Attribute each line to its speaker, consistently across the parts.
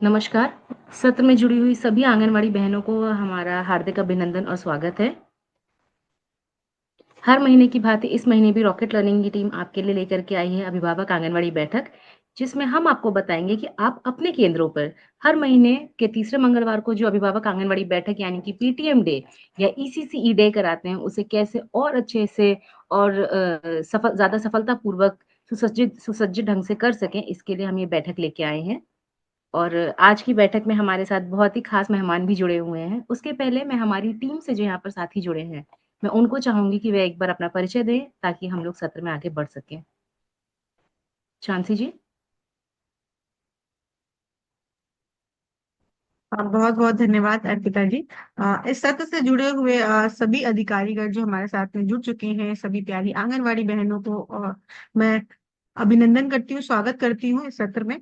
Speaker 1: नमस्कार। सत्र में जुड़ी हुई सभी आंगनवाड़ी बहनों को हमारा हार्दिक अभिनंदन और स्वागत है। हर महीने की भांति इस महीने भी रॉकेट लर्निंग की टीम आपके लिए लेकर के आई है अभिभावक आंगनवाड़ी बैठक, जिसमें हम आपको बताएँगे कि आप अपने केंद्रों पर हर महीने के तीसरे मंगलवार को जो अभिभावक आंगनवाड़ी बैठक यानी कि पीटीएम डे या ईसीसीई डे कराते हैं, उसे कैसे और अच्छे से और ज़्यादा सफलतापूर्वक सुसज्जित सुसज्जित ढंग से कर सकें, इसके लिए हम ये बैठक लेके आए हैं। और आज की बैठक में हमारे साथ बहुत ही खास मेहमान भी जुड़े हुए हैं। उसके पहले मैं हमारी टीम से जो यहाँ पर साथी जुड़े हैं, मैं उनको चाहूँगी कि वे एक बार अपना परिचय दें ताकि हम लोग सत्र में आगे बढ़ सकें। शांति जी।
Speaker 2: बहुत बहुत धन्यवाद अर्पिता जी। इस सत्र से जुड़े हुए सभी अधिकारीगण जो हमारे साथ में जुड़ चुके हैं, सभी प्यारी आंगनवाड़ी बहनों को मैं अभिनंदन करती हूँ, स्वागत करती हूँ इस सत्र में।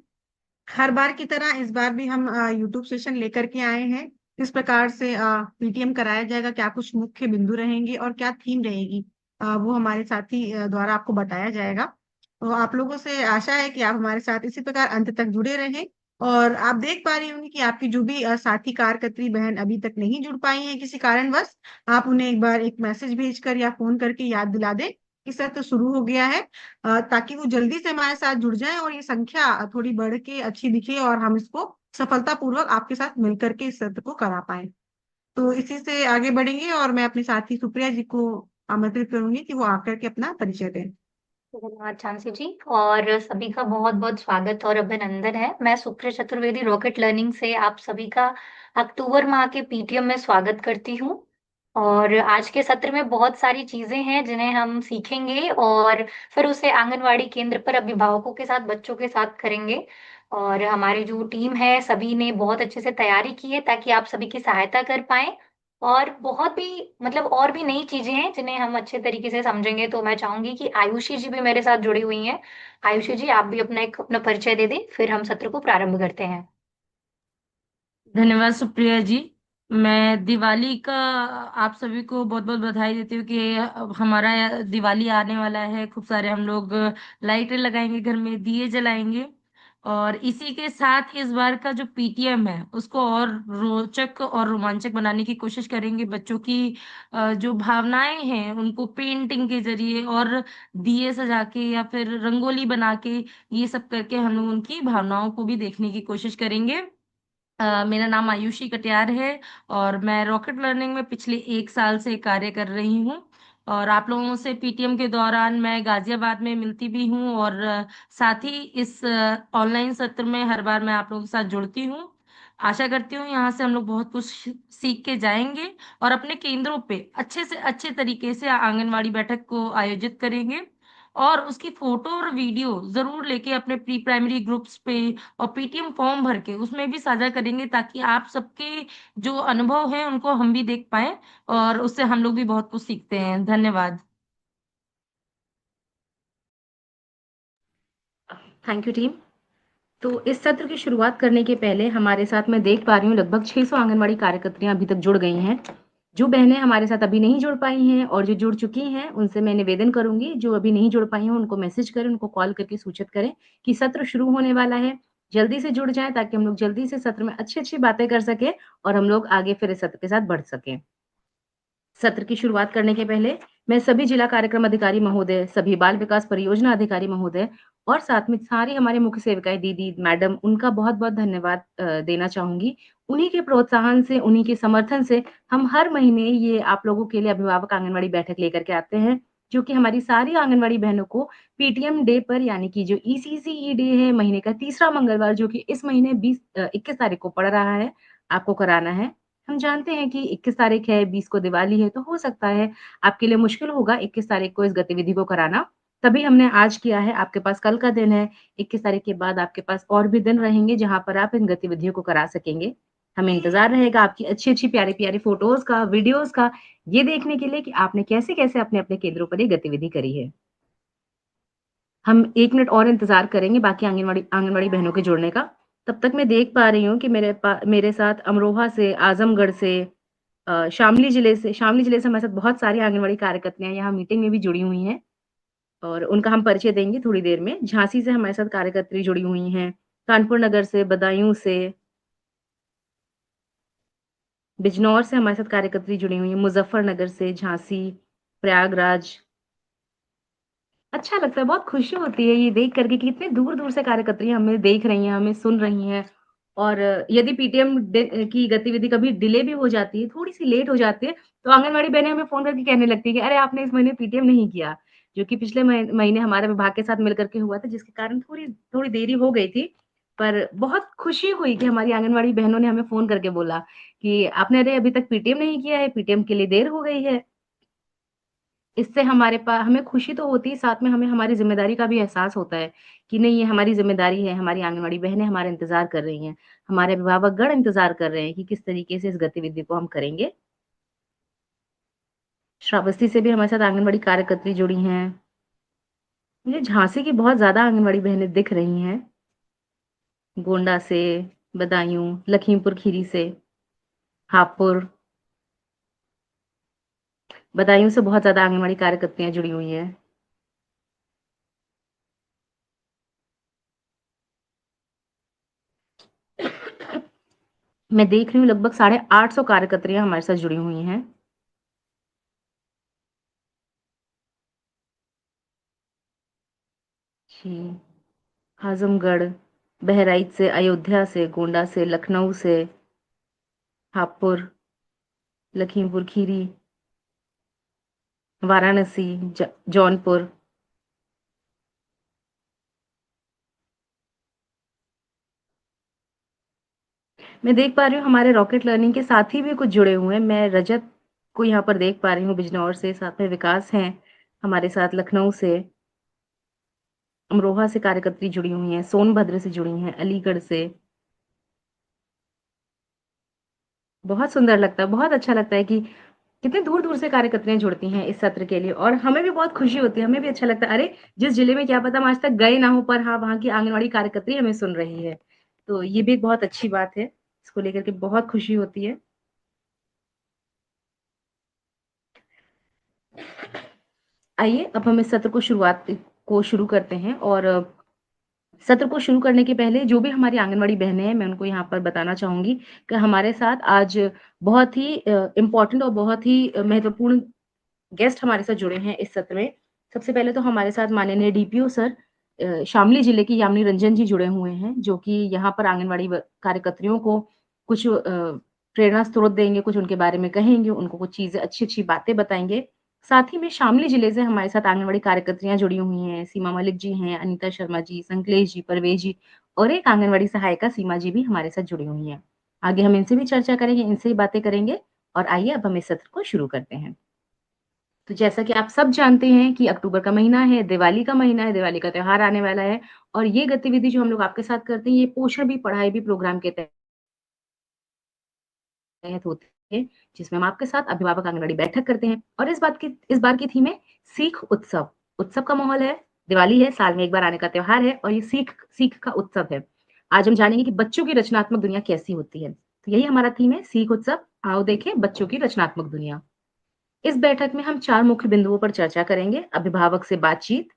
Speaker 2: हर बार की तरह इस बार भी हम यूट्यूब सेशन लेकर के आए हैं। किस प्रकार से पीटीएम कराया जाएगा, क्या कुछ मुख्य बिंदु रहेंगे और क्या थीम रहेगी, वो हमारे साथी द्वारा आपको बताया जाएगा। तो आप लोगों से आशा है कि आप हमारे साथ इसी प्रकार अंत तक जुड़े रहें। और आप देख पा रही होंगी कि आपकी जो भी साथी कार्यकर्त्री बहन अभी तक नहीं जुड़ पाई हैं किसी कारणवश, आप उन्हें एक बार एक मैसेज भेजकर या फोन करके याद दिला दें कि सत्र शुरू हो गया है, ताकि वो जल्दी से हमारे साथ जुड़ जाएं और ये संख्या थोड़ी बढ़ के अच्छी दिखे और हम इसको सफलतापूर्वक आपके साथ मिलकर के इस सत्र को करा पाए। तो इसी से आगे बढ़ेंगे और मैं अपनी साथी सुप्रिया जी को आमंत्रित करूंगी कि वो आकर के अपना परिचय दें।
Speaker 3: धन्यवाद झांसी जी और सभी का बहुत-बहुत स्वागत और अभिनंदन है। मैं सुप्रिया चतुर्वेदी रॉकेट लर्निंग से आप सभी का अक्टूबर माह के पीटीएम में स्वागत करती हूँ। और आज के सत्र में बहुत सारी चीजें हैं जिन्हें हम सीखेंगे और फिर उसे आंगनवाड़ी केंद्र पर अभिभावकों के साथ, बच्चों के साथ करेंगे। और हमारी जो टीम है सभी ने बहुत अच्छे से तैयारी की है ताकि आप सभी की सहायता कर पाएँ। और बहुत भी मतलब और भी नई चीज़ें हैं जिन्हें हम अच्छे तरीके से समझेंगे, तो मैं चाहूँगी कि आयुषी जी भी मेरे साथ जुड़ी हुई हैं। आयुषी जी, आप भी अपना परिचय दे दें, फिर हम सत्र को प्रारंभ करते हैं।
Speaker 1: धन्यवाद सुप्रिया जी। मैं दिवाली का आप सभी को बहुत-बहुत बधाई देती हूँ कि अब हमारा दिवाली आने वाला है। खूब सारे हम लोग लाइटें लगाएँगे, घर में दिए जलाएँगे और इसी के साथ इस बार का जो पीटीएम है, उसको और रोचक और रोमांचक बनाने की कोशिश करेंगे। बच्चों की जो भावनाएँ हैं, उनको पेंटिंग के ज़रिए और दिए सजा के या फिर रंगोली बना के, ये सब करके हम लोग उनकी भावनाओं को भी देखने की कोशिश करेंगे। मेरा नाम आयुषी कटियार है और मैं रॉकेट लर्निंग में पिछले 1 साल से कार्य कर रही हूँ और आप लोगों से पीटीएम के दौरान मैं गाज़ियाबाद में मिलती भी हूँ और साथ ही इस ऑनलाइन सत्र में हर बार मैं आप लोगों के साथ जुड़ती हूँ। आशा करती हूँ यहाँ से हम लोग बहुत कुछ सीख के जाएँगे और अपने केंद्रों पे अच्छे से अच्छे तरीके से आंगनवाड़ी बैठक को आयोजित करेंगे और उसकी फ़ोटो और वीडियो ज़रूर लेके अपने प्री प्राइमरी ग्रुप्स पे और पीटीएम फॉर्म भर के उसमें भी साझा करेंगे ताकि आप सबके जो अनुभव हैं उनको हम भी देख पाएँ और उससे हम लोग भी बहुत कुछ सीखते हैं। धन्यवाद। Thank you team. तो इस सत्र की शुरुआत करने के पहले हमारे साथ मैं देख पा रही हूँ लगभग 600 आंगनवाड़ी कार्यकर्त्रियाँ अभी तक जुड़ गई हैं। जो बहनें हमारे साथ अभी नहीं जुड़ पाई हैं और जो जुड़ चुकी हैं, उनसे मैं निवेदन करूँगी, जो अभी नहीं जुड़ पाई हैं, उनको मैसेज करें, उनको कॉल करके सूचित करें कि सत्र शुरू होने वाला है। जल्दी से जुड़ जाएँ ताकि हम लोग जल्दी से सत्र में अच्छी-अच्छी बातें कर सकें और हम लोग आगे फिर इस सत्र के साथ बढ़ सकें। सत्र की शुरुआत करने के पहले मैं सभी जिला कार्यक्रम अधिकारी महोदय, सभी बाल विकास परियोजना अधिकारी महोदय और साथ में सारी हमारी मुख्य सेविकाएँ दीदी, मैडम उनका बहुत-बहुत धन्यवाद देना चाहूँगी। उन्हीं के प्रोत्साहन से, उन्हीं के समर्थन से हम हर महीने ये आप लोगों के लिए अभिभावक आंगनवाड़ी बैठक लेकर के आते हैं, जो कि हमारी सारी आंगनवाड़ी बहनों को पीटीएम डे पर यानी कि जो ईसीसीई डे है, महीने का तीसरा मंगलवार जो कि इस महीने 21 तारीख को पड़ रहा है, आपको कराना है। हम जानते हैं कि 21 तारीख है, 20 को दिवाली है, तो हो सकता है आपके लिए मुश्किल होगा 21 तारीख को इस गतिविधि को कराना। तभी हमने आज किया है, आपके पास कल का दिन है, 21 तारीख के बाद आपके पास और भी दिन रहेंगे जहाँ पर आप इन गतिविधियों को करा सकेंगे। हमें इंतज़ार रहेगा आपकी अच्छी-अच्छी, प्यारी-प्यारी फ़ोटोज़ का, वीडियोज़ का, ये देखने के लिए कि आपने कैसे-कैसे अपने-अपने केंद्रों पर ये गतिविधि करी है। हम 1 मिनट और इंतज़ार करेंगे बाकी आंगनवाड़ी आंगनवाड़ी बहनों के जुड़ने का। तब तक मैं देख पा रही हूँ कि मेरे साथ अमरोहा से, आज़मगढ़ से शामली जिले से हमारे साथ बहुत सारी आंगनवाड़ी कार्यकर्तियाँ यहाँ मीटिंग में भी जुड़ी हुई हैं और उनका हम परिचय देंगे थोड़ी देर में। झांसी से हमारे साथ कार्यकर्त्री जुड़ी हुई हैं, कानपुर नगर से, बदायूँ से, बिजनौर से हमारे साथ कार्यकर्त्री जुड़ी हुई हैं, मुजफ्फरनगर से, झांसी, प्रयागराज। अच्छा लगता है, बहुत खुशी होती है ये देख कर के कि कितने दूर-दूर से कार्यकर्त्रियाँ हमें देख रही हैं, हमें सुन रही हैं। और यदि पीटीएम की गतिविधि कभी डिले भी हो जाती है, थोड़ी-सी लेट हो जाती है, तो आंगनवाड़ी बहनें हमें फ़ोन करके कहने लगती है कि अरे! आपने इस महीने पीटीएम नहीं किया, जो कि पिछले महीने हमारे विभाग के साथ मिल कर के हुआ था, जिसके कारण थोड़ी थोड़ी देरी हो गई थी। पर बहुत खुशी हुई कि हमारी आंगनवाड़ी बहनों ने हमें फ़ोन करके बोला कि आपने अरे! अभी तक पीटीएम नहीं किया है, पीटीएम के लिए देर हो गई है। इससे हमें खुशी तो होती है, साथ में हमें हमारी ज़िम्मेदारी का भी एहसास होता है कि नहीं, ये हमारी ज़िम्मेदारी है, हमारी आंगनवाड़ी बहनें हमारा इंतज़ार कर रही हैं, हमारे अभिभावकगण इंतज़ार कर रहे हैं कि किस तरीके से इस गतिविधि को हम करेंगे। श्रावस्ती से भी हमारे साथ आंगनवाड़ी कार्यकर्त्री जुड़ी हैं। मुझे झांसी की बहुत ज़्यादा आंगनवाड़ी बहनें दिख रही हैं, गोंडा से, बदायूं, लखीमपुर खीरी से, हापुड़, बदायूं से बहुत ज़्यादा आंगनवाड़ी कार्यकर्त्रियाँ जुड़ी हुई हैं। मैं देख रही हूँ लगभग 850 कार्यकर्त्रियाँ हमारे साथ जुड़ी हुई हैं। जी। आजमगढ़, बहराइच से, अयोध्या से, गोंडा से, लखनऊ से, हापुड़, लखीमपुर खीरी, वाराणसी, जौनपुर। मैं देख पा रही हूँ हमारे रॉकेट लर्निंग के साथी भी कुछ जुड़े हुए हैं। मैं रजत को यहाँ पर देख पा रही हूँ बिजनौर से, साथ में विकास हैं हमारे साथ लखनऊ से, अमरोहा से कार्यकर्त्री जुड़ी हुई हैं, सोनभद्र से जुड़ी हैं, अलीगढ़ से। बहुत सुंदर लगता है, बहुत अच्छा लगता है कि कितने दूर-दूर से कार्यकर्त्रियाँ जुड़ती हैं इस सत्र के लिए और हमें भी बहुत खुशी होती है, हमें भी अच्छा लगता है, अरे! जिस जिले में क्या पता हम आज तक गए ना हों पर हाँ, वहाँ की आंगनवाड़ी कार्यकर्त्री हमें सुन रही है। तो ये भी एक बहुत अच्छी बात है, इसको लेकर के बहुत खुशी होती है। आइए अब हम इस सत्र को शुरू करते हैं और सत्र को शुरू करने के पहले जो भी हमारी आंगनवाड़ी बहनें हैं, मैं उनको यहाँ पर बताना चाहूँगी कि हमारे साथ आज बहुत ही इम्पोर्टेंट और बहुत ही महत्वपूर्ण गेस्ट हमारे साथ जुड़े हैं इस सत्र में। सबसे पहले तो हमारे साथ माननीय डीपीओ सर शामली जिले की यामिनी रंजन जी जुड़े हुए हैं, जो कि यहाँ पर आंगनवाड़ी कार्यकर्त्रियों को कुछ प्रेरणा स्रोत देंगे, कुछ उनके बारे में कहेंगे, उनको कुछ चीज़ें अच्छी-अच्छी बातें बताएँगे। साथ ही में शामली जिले से हमारे साथ आंगनवाड़ी कार्यकर्त्रियाँ जुड़ी हुई हैं, सीमा मलिक जी हैं, अनीता शर्मा जी, संकलेश जी, परवेज जी और एक आंगनवाड़ी सहायिका सीमा जी भी हमारे साथ जुड़ी हुई हैं। आगे हम इनसे भी चर्चा करेंगे, इनसे ही बातें करेंगे और आइए अब हम इस सत्र को शुरू करते हैं। तो जैसा कि आप सब जानते हैं कि अक्टूबर का महीना है, दिवाली का महीना है, दिवाली का त्योहार आने वाला है और ये गतिविधि जो हम लोग आपके साथ करते हैं, ये पोषण भी पढ़ाई भी प्रोग्राम के तहत होती है, जिसमें हम आपके साथ अभिभावक आंगनवाड़ी बैठक करते हैं और इस बार की थीम है सीख उत्सव। उत्सव का माहौल है, दिवाली है, साल में एक बार आने का त्योहार है और ये सीख सीख का उत्सव है। आज हम जानेंगे कि बच्चों की रचनात्मक दुनिया कैसी होती है। तो यही हमारा थीम है, सीख उत्सव। आओ देखें बच्चों की रचनात्मक दुनिया। इस बैठक में हम 4 मुख्य बिंदुओं पर चर्चा करेंगे। अभिभावक से बातचीत।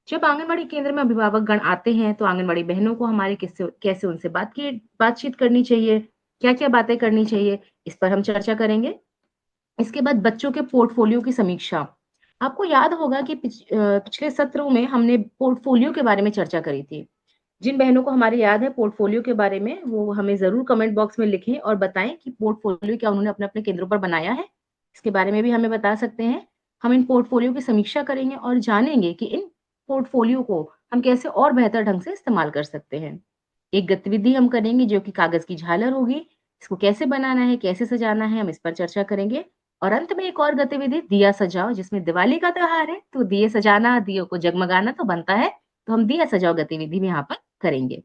Speaker 1: जब आंगनवाड़ी केंद्र में अभिभावक गण आते हैं, तो आंगनवाड़ी बहनों को हमारे किससे कैसे उनसे बातचीत करनी चाहिए, क्या-क्या बातें करनी चाहिए, इस पर हम चर्चा करेंगे। इसके बाद बच्चों के पोर्टफोलियो की समीक्षा। आपको याद होगा कि पिछले सत्रों में हमने पोर्टफोलियो के बारे में चर्चा करी थी। जिन बहनों को हमारी याद है पोर्टफोलियो के बारे में, वो हमें ज़रूर कमेंट बॉक्स में लिखें और बताएँ कि पोर्टफोलियो क्या उन्होंने अपने-अपने केंद्रों पर बनाया है? इसके बारे में भी हमें बता सकते हैं। हम इन पोर्टफोलियो की समीक्षा करेंगे और जानेंगे कि इन पोर्टफोलियो को हम कैसे और बेहतर ढंग से इस्तेमाल कर सकते हैं। एक गतिविधि हम करेंगे जो कि कागज़ की झालर होगी। इसको कैसे बनाना है, कैसे सजाना है, हम इस पर चर्चा करेंगे। और अंत में एक और गतिविधि दिया सजाओ, जिसमें दिवाली का त्योहार है, तो दिए सजाना, दियों को जगमगाना तो बनता है। तो हम दिया सजाओ गतिविधि भी यहाँ पर करेंगे।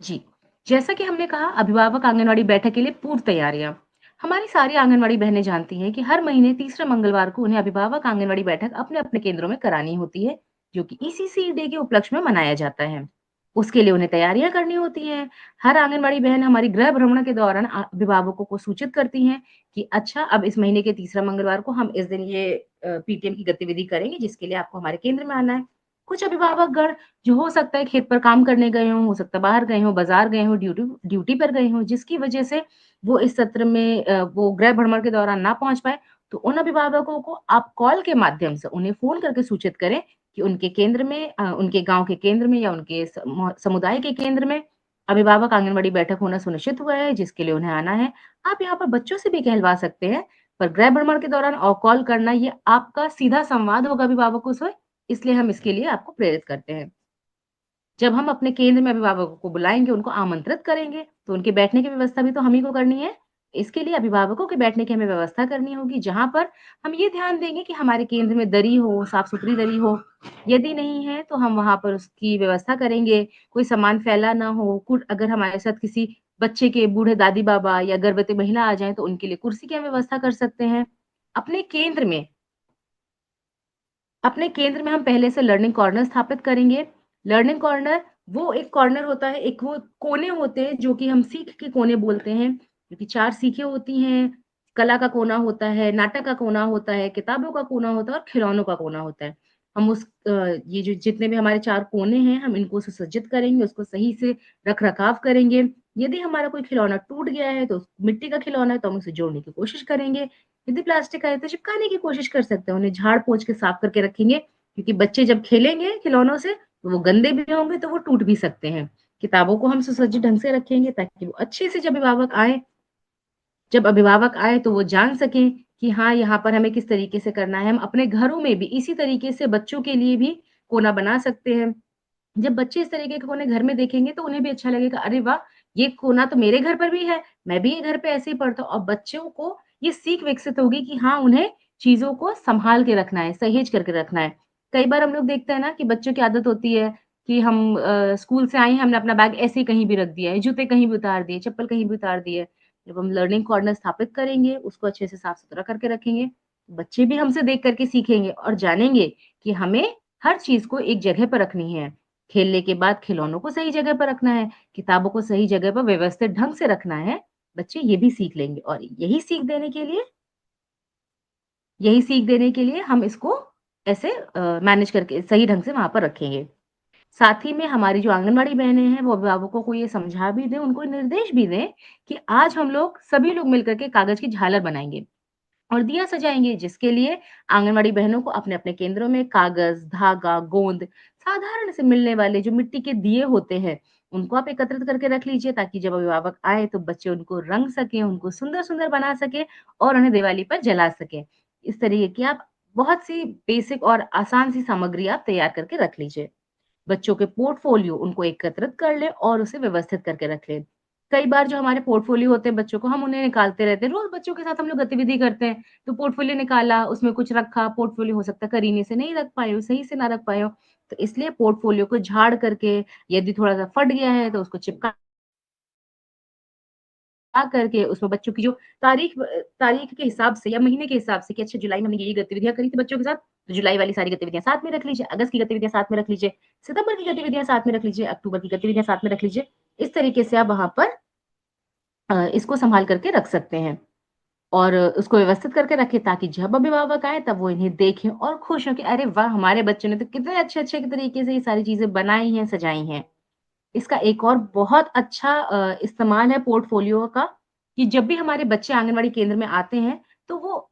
Speaker 1: जी, जैसा कि हमने कहा अभिभावक आंगनवाड़ी बैठक के लिए पूर्व तैयारियाँ। हमारी सारी आंगनवाड़ी बहनें जानती हैं कि हर महीने तीसरे मंगलवार को उन्हें अभिभावक आंगनवाड़ी बैठक अपने-अपने केंद्रों में करानी होती है, जो कि ईसीसी डे के उपलक्ष्य में मनाया जाता है। उसके लिए उन्हें तैयारियाँ करनी होती हैं। हर आंगनवाड़ी बहन हमारी गृह भ्रमण के दौरान अभिभावकों को सूचित करती हैं कि अच्छा अब इस महीने के तीसरा मंगलवार को हम इस दिन ये पीटीएम की गतिविधि करेंगे जिसके लिए आपको हमारे केंद्र में आना है। कुछ अभिभावकगण जो हो सकता है खेत पर काम करने गए हों, हो सकता है बाहर गए हों, बाज़ार गए हों, ड्यूटी ड्यूटी पर गए हों, जिसकी वजह से वो इस सत्र में वो गृह भ्रमण के दौरान ना पहुँच पाए, तो उन अभिभावकों को आप कॉल के माध्यम से उन्हें फ़ोन करके सूचित करें कि उनके केंद्र में उनके गाँव के केंद्र में या उनके समुदाय के केंद्र में अभिभावक आंगनवाड़ी बैठक होना सुनिश्चित हुआ है, जिसके लिए उन्हें आना है। आप यहाँ पर बच्चों से भी कहलवा सकते हैं, पर गृह भ्रमण के दौरान कॉल करना ये आपका सीधा संवाद होगा अभिभावकों से, इसलिए हम इसके लिए आपको प्रेरित करते हैं। जब हम अपने केंद्र में अभिभावकों को बुलाएँगे, उनको आमंत्रित करेंगे, तो उनके बैठने की व्यवस्था भी तो हम ही को करनी है। इसके लिए अभिभावकों के बैठने की हमें व्यवस्था करनी होगी, जहाँ पर हम ये ध्यान देंगे कि हमारे केंद्र में दरी हो, साफ-सुथरी दरी हो। यदि नहीं है, तो हम वहाँ पर उसकी व्यवस्था करेंगे, कोई सामान फैला ना हो। अगर हमारे साथ किसी बच्चे के बूढ़े दादी-बाबा या गर्भवती महिला आ जाएँ, तो उनके लिए कुर्सी की हम व्यवस्था कर सकते हैं। अपने केंद्र में अपने केंद्र में हम पहले से लर्निंग कॉर्नर स्थापित करेंगे। लर्निंग कॉर्नर वो एक कॉर्नर होता है, एक वो कोने होते हैं जो कि हम सीख के कोने बोलते हैं, क्योंकि 4 सीखें होती हैं, कला का कोना होता है, नाटक का कोना होता है, किताबों का कोना होता है और खिलौनों का कोना होता है। हम ये जो जितने भी हमारे 4 कोने हैं, हम इनको सुसज्जित करेंगे, उसको सही से रख-रखाव करेंगे। यदि हमारा कोई खिलौना टूट गया है, तो मिट्टी का खिलौना है, तो हम उसे जोड़ने की कोशिश करेंगे। यदि प्लास्टिक का है तो चिपकाने की कोशिश कर सकते हैं, उन्हें झाड़-पोंछ के साफ करके रखेंगे, क्योंकि बच्चे जब खेलेंगे खिलौनों से, तो वो गंदे भी होंगे तो वो टूट भी सकते हैं। किताबों को हम सुसज्जित ढंग से रखेंगे ताकि वो अच्छे से जब अभिभावक आएँ तो वो जान सकें कि हाँ, यहाँ पर हमें किस तरीके से करना है। हम अपने घरों में भी इसी तरीके से बच्चों के लिए भी कोना बना सकते हैं। जब बच्चे इस तरीके के कोने घर में देखेंगे तो उन्हें भी अच्छा लगेगा, अरे वाह! ये कोना तो मेरे घर पर भी है, मैं भी ये घर पे ऐसे ही पढ़ता हूँ और बच्चों को ये सीख विकसित होगी कि हाँ, उन्हें चीज़ों को सँभाल के रखना है, सहेज करके रखना है। कई बार हम लोग देखते हैं ना कि बच्चों की आदत होती है कि हम स्कूल से आए हैं, हमने अपना बैग ऐसे ही कहीं भी रख दिया है, जूते कहीं भी उतार दिए, चप्पल कहीं भी उतार दिए। जब हम लर्निंग कॉर्नर स्थापित करेंगे, उसको अच्छे से साफ-सुथरा करके रखेंगे, बच्चे भी हमसे देख कर के सीखेंगे और जानेंगे कि हमें हर चीज़ को एक जगह पर रखनी है। खेलने के बाद खिलौनों को सही जगह पर रखना है, किताबों को सही जगह पर व्यवस्थित ढंग से रखना है, बच्चे ये भी सीख लेंगे और यही सीख देने के लिए हम इसको ऐसे मैनेज करके सही ढंग से वहाँ पर रखेंगे। साथ ही में हमारी जो आंगनवाड़ी बहनें हैं, वो अभिभावकों को ये समझा भी दें, उनको निर्देश भी दें कि आज हम लोग सभी लोग मिलकर के कागज़ की झालर बनाएँगे। और दिया सजाएँगे, जिसके लिए आंगनवाड़ी बहनों को अपने-अपने केंद्रों में कागज़, धागा, गोंद, साधारण से मिलने वाले जो मिट्टी के दिए होते हैं, उनको आप एकत्रित करके रख लीजिए ताकि जब अभिभावक आएँ तो बच्चे उनको रंग सकें, उनको सुंदर-सुंदर बना सकें और उन्हें दिवाली पर जला सकें। इस तरीके की आप बहुत सी बेसिक और आसान सी सामग्री आप तैयार करके रख लीजिए। बच्चों के पोर्टफोलियो उनको एकत्रित कर लें और उसे व्यवस्थित करके रख लें। कई बार जो हमारे पोर्टफोलियो होते हैं बच्चों को, हम उन्हें निकालते रहते हैं। रोज़ बच्चों के साथ हम लोग गतिविधि करते हैं, तो पोर्टफोलियो निकाला, उसमें कुछ रखा, पोर्टफोलियो हो सकता है करीने से नहीं रख पाए हो, सही से ना रख पाए हो। तो इसलिए पोर्टफोलियो को झाड़ करके, यदि थोड़ा-सा फट गया है, तो उसको चिपका करके उसमें बच्चों की जो तारीख के हिसाब से या महीने के हिसाब से कि अच्छा जुलाई में हमने ये गतिविधियाँ करी थी बच्चों के साथ, तो जुलाई वाली सारी गतिविधियाँ साथ में रख लीजिए, अगस्त की गतिविधियाँ साथ में रख लीजिए, सितंबर की गतिविधियाँ साथ में रख लीजिए, अक्टूबर की गतिविधियाँ साथ में रख लीजिए। इस तरीके से आप वहाँ पर इसको सँभाल करके रख सकते हैं और उसको व्यवस्थित करके रखें ताकि जब अभिभावक आएँ तब वो इन्हें देखें और खुश हों कि अरे वाह! हमारे बच्चों ने तो कितने अच्छे-अच्छे तरीके से ये सारी चीज़ें बनाई हैं, सजाई हैं। इसका एक और बहुत अच्छा इस्तेमाल है पोर्टफोलियो का कि जब भी हमारे बच्चे आंगनवाड़ी केंद्र में आते हैं, तो वो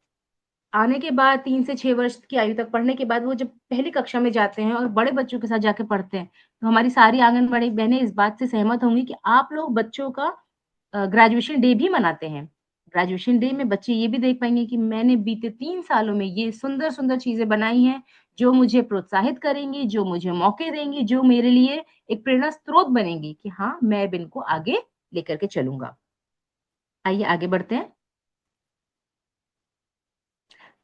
Speaker 1: आने के बाद 3 से 6 वर्ष की आयु तक पढ़ने के बाद वो जब पहली कक्षा में जाते हैं और बड़े बच्चों के साथ जाके पढ़ते हैं, तो हमारी सारी आंगनवाड़ी बहनें इस बात से सहमत होंगी कि आप लोग बच्चों का ग्रेजुएशन डे भी मनाते हैं। ग्रेजुएशन डे में बच्चे ये भी देख पाएँगे कि मैंने बीते 3 सालों में ये सुंदर-सुंदर चीज़ें बनाई हैं, जो मुझे प्रोत्साहित करेंगी, जो मुझे मौके देंगी, जो मेरे लिए एक प्रेरणा स्रोत बनेंगी कि हाँ, मैं अब इनको आगे लेकर के चलूँगा। आइए आगे बढ़ते हैं।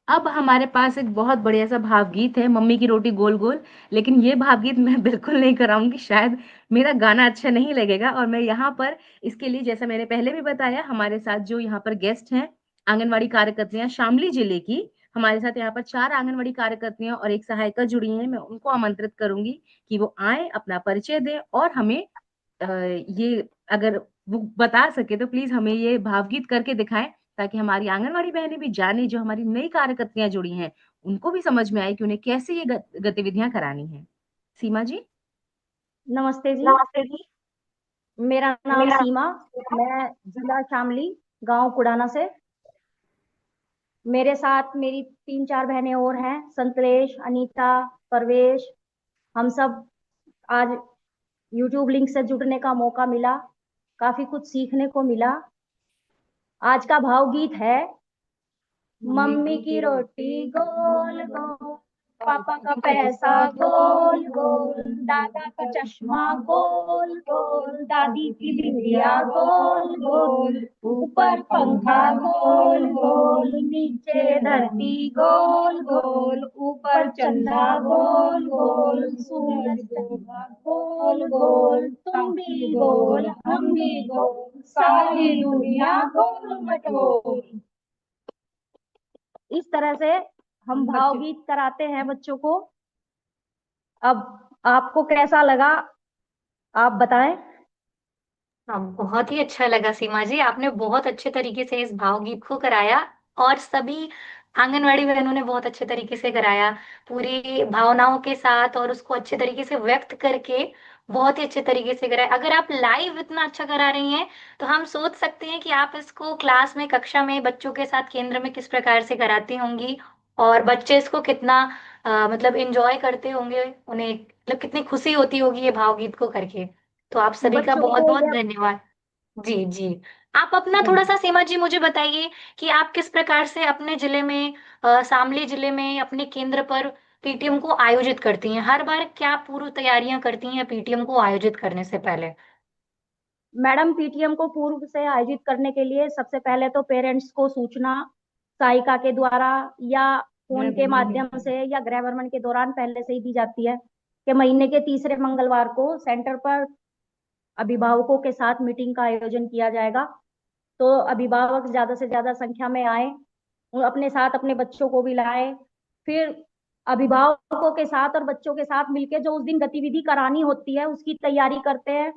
Speaker 1: अब हमारे पास एक बहुत बढ़िया-सा भावगीत है, मम्मी की रोटी गोल-गोल, लेकिन ये भावगीत मैं बिल्कुल नहीं कराऊँगी, शायद मेरा गाना अच्छा नहीं लगेगा और मैं यहाँ पर इसके लिए जैसा मैंने पहले भी बताया, हमारे साथ जो यहाँ पर गेस्ट हैं, आंगनवाड़ी कार्यकर्तियाँ शामली जिले की, हमारे साथ यहाँ पर 4 आंगनवाड़ी कार्यकर्तियाँ और 1 सहायिका जुड़ी हैं, मैं उनको आमंत्रित करूँगी कि वो आएँ, अपना परिचय दें और हमें ये अगर वो बता सके तो प्लीज़ हमें ये भावगीत करके दिखाएँ, ताकि हमारी आंगनवाड़ी बहनें भी जानें, जो हमारी नई कार्यकर्तियाँ जुड़ी हैं, उनको भी समझ में आए कि उन्हें कैसे ये गतिविधियाँ करानी हैं। सीमा जी।
Speaker 4: नमस्ते जी।
Speaker 3: नमस्ते जी।
Speaker 4: मेरा नाम
Speaker 3: मेरा
Speaker 4: सीमा। मैं जिला शामली, गांव कुडाना से। मेरे साथ मेरी 3-4 बहनें और हैं, संतरेश, अनीता, परवेश। हम सब आज यूट्यूब लिंक से जुड़ने का मौका मिला, काफी कुछ सीखने को मिला। आज का भावगीत है, मम्मी की रोटी गोल गोल, पापा का पैसा गोल गोल, दादा का चश्मा गोल गोल, दादी की बिंदिया गोल गोल, ऊपर पंखा गोल गोल, नीचे धरती गोल गोल, ऊपर चंदा गोल गोल, सूरज चंदा गोल गोल, तुम भी गोल हम भी गोल, सारी दुनिया गोल मटोल। इस तरह से हम भावगीत कराते हैं बच्चों को। अब आपको कैसा लगा, आप बताएं।
Speaker 3: हाँ, बहुत ही अच्छा लगा सीमा जी, आपने बहुत अच्छे तरीके से इस भावगीत को कराया और सभी आंगनवाड़ी बहनों ने बहुत अच्छे तरीके से कराया, पूरी भावनाओं के साथ और उसको अच्छे तरीके से व्यक्त करके बहुत ही अच्छे तरीके से कराया। अगर आप लाइव इतना अच्छा करा रही हैं तो हम सोच सकते हैं कि आप इसको क्लास में, कक्षा में बच्चों के साथ केंद्र में किस प्रकार से कराती होंगी और बच्चे इसको कितना मतलब एंजॉय करते होंगे, उन्हें मतलब कितनी खुशी होती होगी ये भावगीत को करके। तो आप सभी का
Speaker 4: बच्चों
Speaker 3: बहुत
Speaker 4: को
Speaker 3: बहुत
Speaker 4: यह
Speaker 3: धन्यवाद। जी जी। आप अपना थोड़ा सा सीमा जी मुझे बताइए कि आप किस प्रकार से अपने जिले में, शामली जिले में अपने केंद्र पर पीटीएम को आयोजित करती हैं, हर बार क्या पूर्व तैयारियां करती हैं पीटीएम को आयोजित करने से पहले।
Speaker 4: मैडम, पीटीएम को पूर्व से आयोजित करने के लिए सबसे पहले तो पेरेंट्स को सूचना सहायिका के द्वारा या फोन के माध्यम से या गृह भ्रमण के दौरान पहले से ही दी जाती है कि महीने के तीसरे मंगलवार को सेंटर पर अभिभावकों के साथ मीटिंग का आयोजन किया जाएगा। तो अभिभावक ज्यादा से ज्यादा संख्या में आए, वो अपने साथ अपने बच्चों को भी लाए। फिर अभिभावकों के साथ और बच्चों के साथ मिलकर जो उस दिन गतिविधि करानी होती है उसकी तैयारी करते हैं।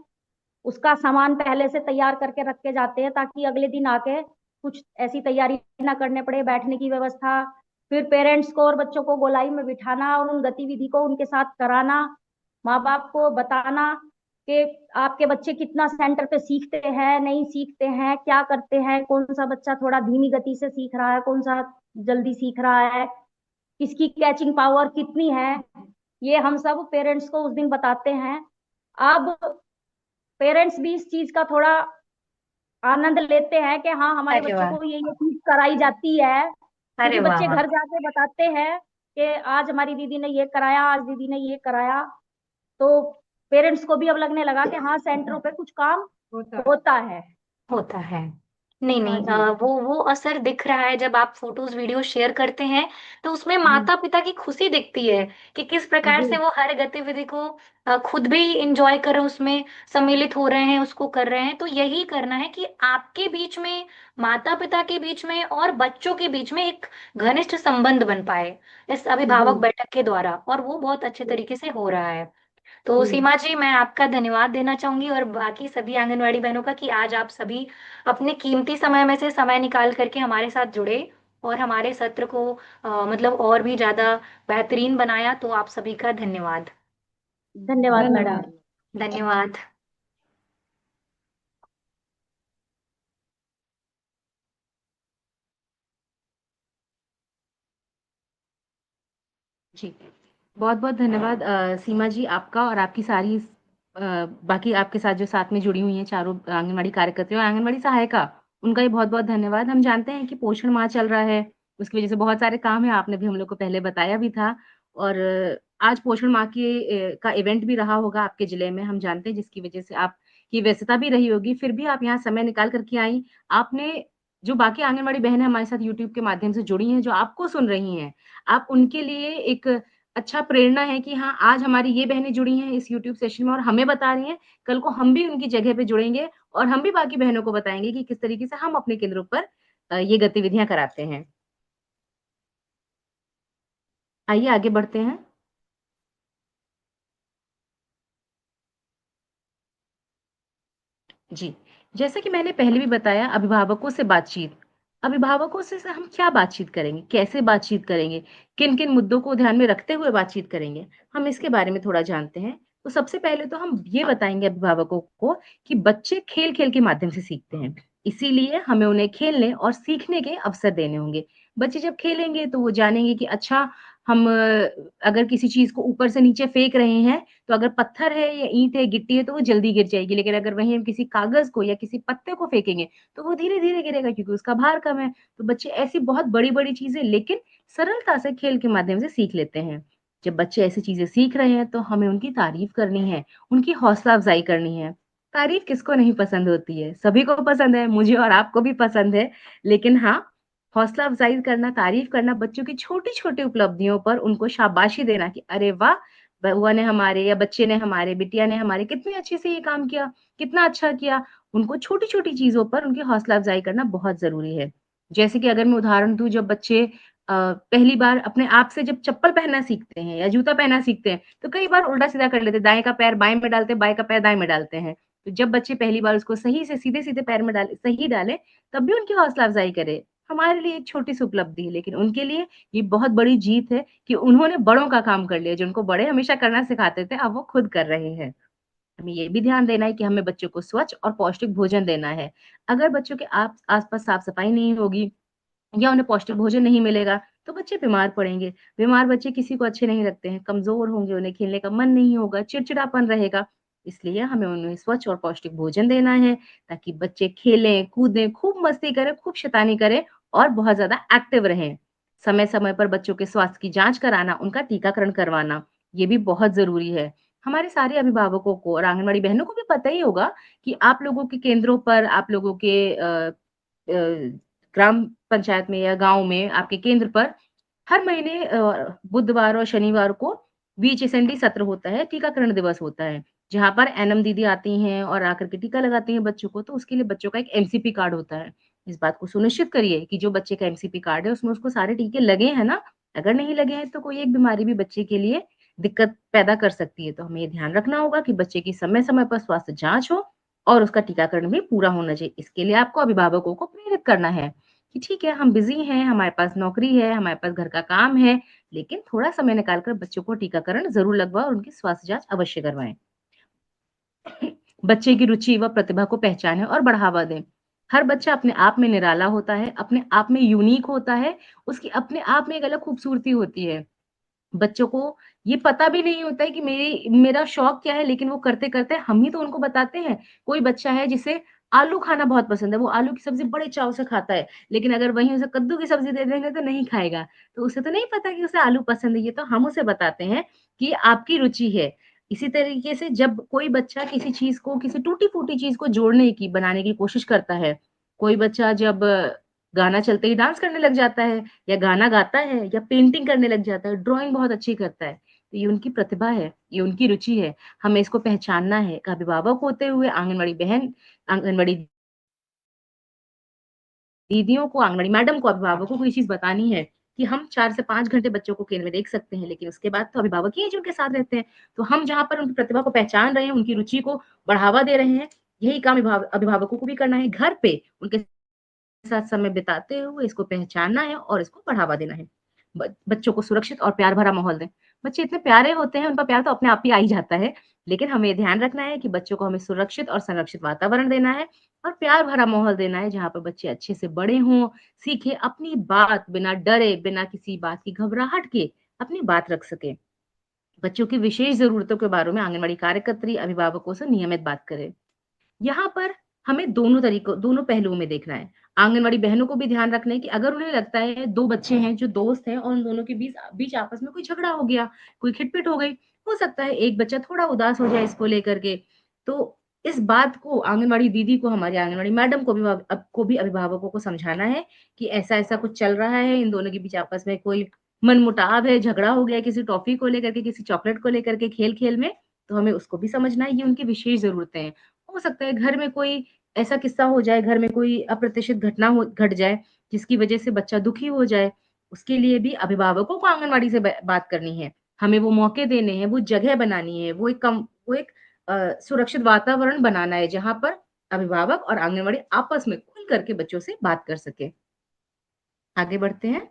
Speaker 4: उसका सामान पहले से तैयार करके रख के जाते हैं ताकि अगले दिन आके कुछ ऐसी तैयारी ना करने पड़े, बैठने की व्यवस्था। फिर पेरेंट्स को और बच्चों को गोलाई में बिठाना और उन गतिविधि को उनके साथ कराना, माँ बाप को बताना कि आपके बच्चे कितना सेंटर पे सीखते हैं, नहीं सीखते हैं, क्या करते हैं, कौन सा बच्चा थोड़ा धीमी गति से सीख रहा है, कौन सा जल्दी सीख रहा है, किसकी कैचिंग पावर कितनी है। ये हम सब पेरेंट्स को उस दिन बताते हैं। अब पेरेंट्स भी इस चीज का थोड़ा आनंद लेते हैं कि हाँ, हमारे
Speaker 3: अरे
Speaker 4: बच्चों
Speaker 3: वाह।
Speaker 4: को ये चीज कराई जाती है।
Speaker 3: अरे
Speaker 4: क्योंकि
Speaker 3: वाह
Speaker 4: बच्चे
Speaker 3: वाह।
Speaker 4: घर जाके बताते हैं कि आज हमारी दीदी ने ये कराया, आज दीदी ने ये कराया। तो पेरेंट्स को भी अब लगने लगा कि हाँ, सेंटरों पे कुछ काम होता है।
Speaker 3: होता है। नहीं
Speaker 4: हाँ
Speaker 3: नहीं,
Speaker 4: जी।
Speaker 3: वो असर दिख रहा है जब आप फोटोज वीडियो शेयर करते हैं तो उसमें
Speaker 4: जी
Speaker 3: माता पिता की खुशी दिखती है कि किस प्रकार
Speaker 4: जी
Speaker 3: से वो हर गतिविधि को खुद भी इंजॉय कर उसमें सम्मिलित हो रहे हैं, उसको कर रहे हैं। तो यही करना है कि आपके बीच में, माता पिता के बीच में और बच्चों के बीच में एक घनिष्ठ संबंध बन पाए इस
Speaker 4: जी
Speaker 3: अभिभावक बैठक के द्वारा, और वो बहुत अच्छे तरीके से हो रहा है। तो
Speaker 4: जी।
Speaker 3: सीमा जी, मैं आपका धन्यवाद देना चाहूंगी और बाकी सभी आंगनवाड़ी बहनों का कि आज आप सभी अपने कीमती समय में से समय निकाल करके हमारे साथ जुड़े और हमारे सत्र को मतलब और भी ज्यादा बेहतरीन बनाया। तो आप सभी का धन्यवाद।
Speaker 4: धन्यवाद मैडम।
Speaker 3: धन्यवाद।
Speaker 1: जी, बहुत-बहुत धन्यवाद सीमा जी आपका और आपकी सारी बाकी आपके साथ जो साथ में जुड़ी हुई हैं चारों आंगनवाड़ी कार्यकर्ती और आंगनवाड़ी सहायिका, उनका भी बहुत-बहुत धन्यवाद। हम जानते हैं कि पोषण माह चल रहा है, उसकी वजह से बहुत सारे काम हैं, आपने भी हम लोग को पहले बताया भी था और आज पोषण माह का इवेंट भी रहा होगा आपके ज़िले में, हम जानते हैं जिसकी वजह से आपकी व्यस्तता भी रही होगी, फिर भी आप यहाँ समय निकाल कर के आईं। आपने जो बाकी आंगनवाड़ी बहनें हमारे साथ यूट्यूब के माध्यम से जुड़ी हैं, जो आपको सुन रही हैं, आप उनके लिए एक अच्छा प्रेरणा है कि हाँ, आज हमारी ये बहनें जुड़ी हैं इस यूट्यूब सेशन में और हमें बता रही हैं, कल को हम भी उनकी जगह पे जुड़ेंगे और हम भी बाकी बहनों को बताएँगे कि किस तरीके से हम अपने केंद्रों पर ये गतिविधियाँ कराते हैं। आइए आगे बढ़ते हैं। जी, जैसा कि मैंने पहले भी बताया अभिभावकों से बातचीत। अभिभावकों से हम क्या बातचीत करेंगे, कैसे बातचीत करेंगे, किन-किन मुद्दों को ध्यान में रखते हुए बातचीत करेंगे, हम इसके बारे में थोड़ा जानते हैं। तो सबसे पहले तो हम ये बताएँगे अभिभावकों को कि बच्चे खेल-खेल के माध्यम से सीखते हैं। इसीलिए हमें उन्हें खेलने और सीखने के अवसर देने होंगे। बच्चे जब खेलेंगे तो वो जानेंगे कि अच्छा हम अगर किसी चीज़ को ऊपर से नीचे फेंक रहे हैं, तो अगर पत्थर है या ईंट है, गिट्टी है तो वो जल्दी गिर जाएगी। लेकिन अगर वहीं हम किसी कागज़ को या किसी पत्ते को फेंकेंगे, तो वो धीरे-धीरे गिरेगा क्योंकि उसका भार कम है। तो बच्चे ऐसी बहुत बड़ी-बड़ी चीज़ें लेकिन सरलता से खेल के माध्यम से सीख लेते हैं। जब बच्चे ऐसी चीज़ें सीख रहे हैं तो हमें उनकी तारीफ़ करनी है, उनकी हौसला अफ़ज़ाई करनी है। तारीफ़ किसको नहीं पसंद होती है? सभी को पसंद है, मुझे और आपको भी पसंद है। लेकिन हाँ, हौसला अफ़ज़ाई करना, तारीफ़ करना, बच्चों की छोटी-छोटी उपलब्धियों पर उनको शाबाशी देना कि अरे वाह! बुआ ने हमारे या बच्चे ने हमारे, बिटिया ने हमारे कितने अच्छे से ये काम किया, कितना अच्छा किया। उनको छोटी-छोटी चीज़ों पर उनकी हौसला अफ़ज़ाई करना बहुत ज़रूरी है। जैसे कि अगर मैं उदाहरण दूँ जब बच्चे पहली बार अपने आप से जब चप्पल पहनना सीखते हैं या जूता पहनना सीखते हैं, तो कई बार उल्टा-सीधा कर लेते हैं, दाएँ का पैर बाएँ में डालते हैं, बाएँ का पैर दाएँ में डालते हैं। तो जब बच्चे पहली बार उसको सही से सीधे-सीधे पैर में डालें सही डालें, तब भी उनकी हौसला अफ़ज़ाई करें। हमारे लिए एक छोटी-सी उपलब्धि है, लेकिन उनके लिए ये बहुत बड़ी जीत है कि उन्होंने बड़ों का काम कर लिया, जो उनको बड़े हमेशा करना सिखाते थे, अब वो खुद कर रहे हैं। हमें ये भी ध्यान देना है कि हमें बच्चों को स्वच्छ और पौष्टिक भोजन देना है। अगर बच्चों के आस-पास साफ-सफाई नहीं होगी या उन्हें पौष्टिक भोजन नहीं मिलेगा, तो बच्चे बीमार पड़ेंगे। बीमार बच्चे किसी को अच्छे नहीं लगते हैं, कमज़ोर होंगे, उन्हें खेलने का मन नहीं होगा, चिड़चिड़ापन रहेगा। इसलिए हमें उन्हें स्वच्छ और पौष्टिक भोजन देना है, ताकि बच्चे खेलें, कूदें, खूब मस्ती करें, खूब शैतानी करें और बहुत ज़्यादा एक्टिव रहें। समय-समय पर बच्चों के स्वास्थ्य की जाँच कराना, उनका टीकाकरण करवाना, ये भी बहुत ज़रूरी है। हमारे सारे अभिभावकों को और आंगनवाड़ी बहनों को भी पता ही होगा कि आप लोगों के केंद्रों पर, आप लोगों के ग्राम पंचायत में या गाँव में आपके केंद्र पर हर महीने बुधवार और शनिवार को वीएचएसएनडी सत्र होता है, टीकाकरण दिवस होता है, जहाँ पर एनएम दीदी आती हैं और आकर के टीका लगाती हैं बच्चों को, तो उसके लिए बच्चों का एक एमसीपी कार्ड होता है। इस बात को सुनिश्चित करिए कि जो बच्चे का एमसीपी कार्ड है, उसमें उसको सारे टीके लगे हैं ना? अगर नहीं लगे हैं, तो कोई एक बीमारी भी बच्चे के लिए दिक्कत पैदा कर सकती है। तो हमें ये ध्यान रखना होगा कि बच्चे की समय-समय पर स्वास्थ्य जाँच हो और उसका टीकाकरण भी पूरा होना चाहिए। इसके लिए आपको अभिभावकों को प्रेरित करना है कि ठीक है, हम बिज़ी हैं, हमारे पास नौकरी है, हमारे पास घर का काम है, लेकिन थोड़ा समय निकाल कर बच्चों को टीकाकरण ज़रूर लगवाएँ और उनकी स्वास्थ्य जाँच अवश्य करवाएँ। बच्चे की रुचि व प्रतिभा को पहचानें और बढ़ावा दें। हर बच्चा अपने आप में निराला होता है, अपने आप में यूनिक होता है, उसकी अपने आप में एक अलग खूबसूरती होती है। बच्चों को ये पता भी नहीं होता है कि मेरा शौक क्या है, लेकिन वो करते-करते हम ही तो उनको बताते हैं। कोई बच्चा है जिसे आलू खाना बहुत पसंद है, वो आलू की सब्ज़ी बड़े चाव से खाता है, लेकिन अगर वहीं उसे कद्दू की सब्ज़ी दे देंगे तो नहीं खाएगा। तो उसे तो नहीं पता कि उसे आलू पसंद है, ये तो हम उसे बताते हैं कि ये आपकी रुचि है। इसी तरीके से जब कोई बच्चा किसी चीज़ को, किसी टूटी-फूटी चीज़ को जोड़ने की, बनाने की कोशिश करता है, कोई बच्चा जब गाना चलते ही डांस करने लग जाता है या गाना गाता है या पेंटिंग करने लग जाता है, ड्राइंग बहुत अच्छी करता है। तो ये उनकी प्रतिभा है, ये उनकी रुचि है। हमें इसको पहचानना है। एक अभिभावक होते हुए आंगनवाड़ी बहन, आंगनवाड़ी दीदियों को, आंगनवाड़ी मैडम को, अभिभावकों को ये चीज़ बतानी है कि हम 4 से 5 घंटे बच्चों को केंद्र में देख सकते हैं, लेकिन उसके बाद तो अभिभावक ही हैं जो उनके साथ रहते हैं। तो हम जहाँ पर उनकी प्रतिभा को पहचान रहे हैं, उनकी रुचि को बढ़ावा दे रहे हैं, यही काम अभिभावकों को भी करना है। घर पे उनके साथ समय बिताते हुए इसको पहचानना है और इसको बढ़ावा देना है। बच्चों को सुरक्षित और प्यार भरा माहौल दें। बच्चे इतने प्यारे होते हैं, उनका प्यार तो अपने आप ही आ ही जाता है। लेकिन हमें ये ध्यान रखना है कि बच्चों को हमें सुरक्षित और संरक्षित वातावरण देना है और प्यार भरा माहौल देना है, जहाँ पर बच्चे अच्छे से बड़े हों, सीखें, अपनी बात बिना डरे, बिना किसी बात की घबराहट के अपनी बात रख सकें। बच्चों की विशेष ज़रूरतों के बारे में आंगनवाड़ी कार्यकर्त्री अभिभावकों से नियमित बात करें। यहाँ पर हमें दोनों पहलुओं में देखना है। आंगनवाड़ी बहनों को भी ध्यान रखना है कि अगर उन्हें लगता है 2 बच्चे हैं जो दोस्त हैं और उन दोनों के बीच बीच आपस में कोई झगड़ा हो गया, कोई खिटपिट हो गई, हो सकता है एक बच्चा थोड़ा उदास हो जाए इसको लेकर के। तो इस बात को आंगनवाड़ी दीदी को, हमारी आंगनवाड़ी मैडम को भी अभिभावकों को समझाना है कि ऐसा-ऐसा कुछ चल रहा है, इन दोनों के बीच आपस में कोई मनमुटाव है, झगड़ा हो गया है किसी टॉफ़ी को लेकर के, किसी चॉकलेट को लेकर के खेल-खेल में, तो हमें उसको भी समझना है, ये उनकी विशेष ज़रूरतें हैं। हो सकता है घर में कोई ऐसा किस्सा हो जाए, घर में कोई अप्रत्याशित घटना घट जाए, जिसकी वजह से बच्चा दुखी हो जाए, उसके लिए भी अभिभावकों को आंगनवाड़ी से बात करनी है। हमें वो मौके देने हैं, वो जगह बनानी है, वो एक सुरक्षित वातावरण बनाना है, जहाँ पर अभिभावक और आंगनवाड़ी आपस में खुल करके बच्चों से बात कर सकें। आगे बढ़ते हैं।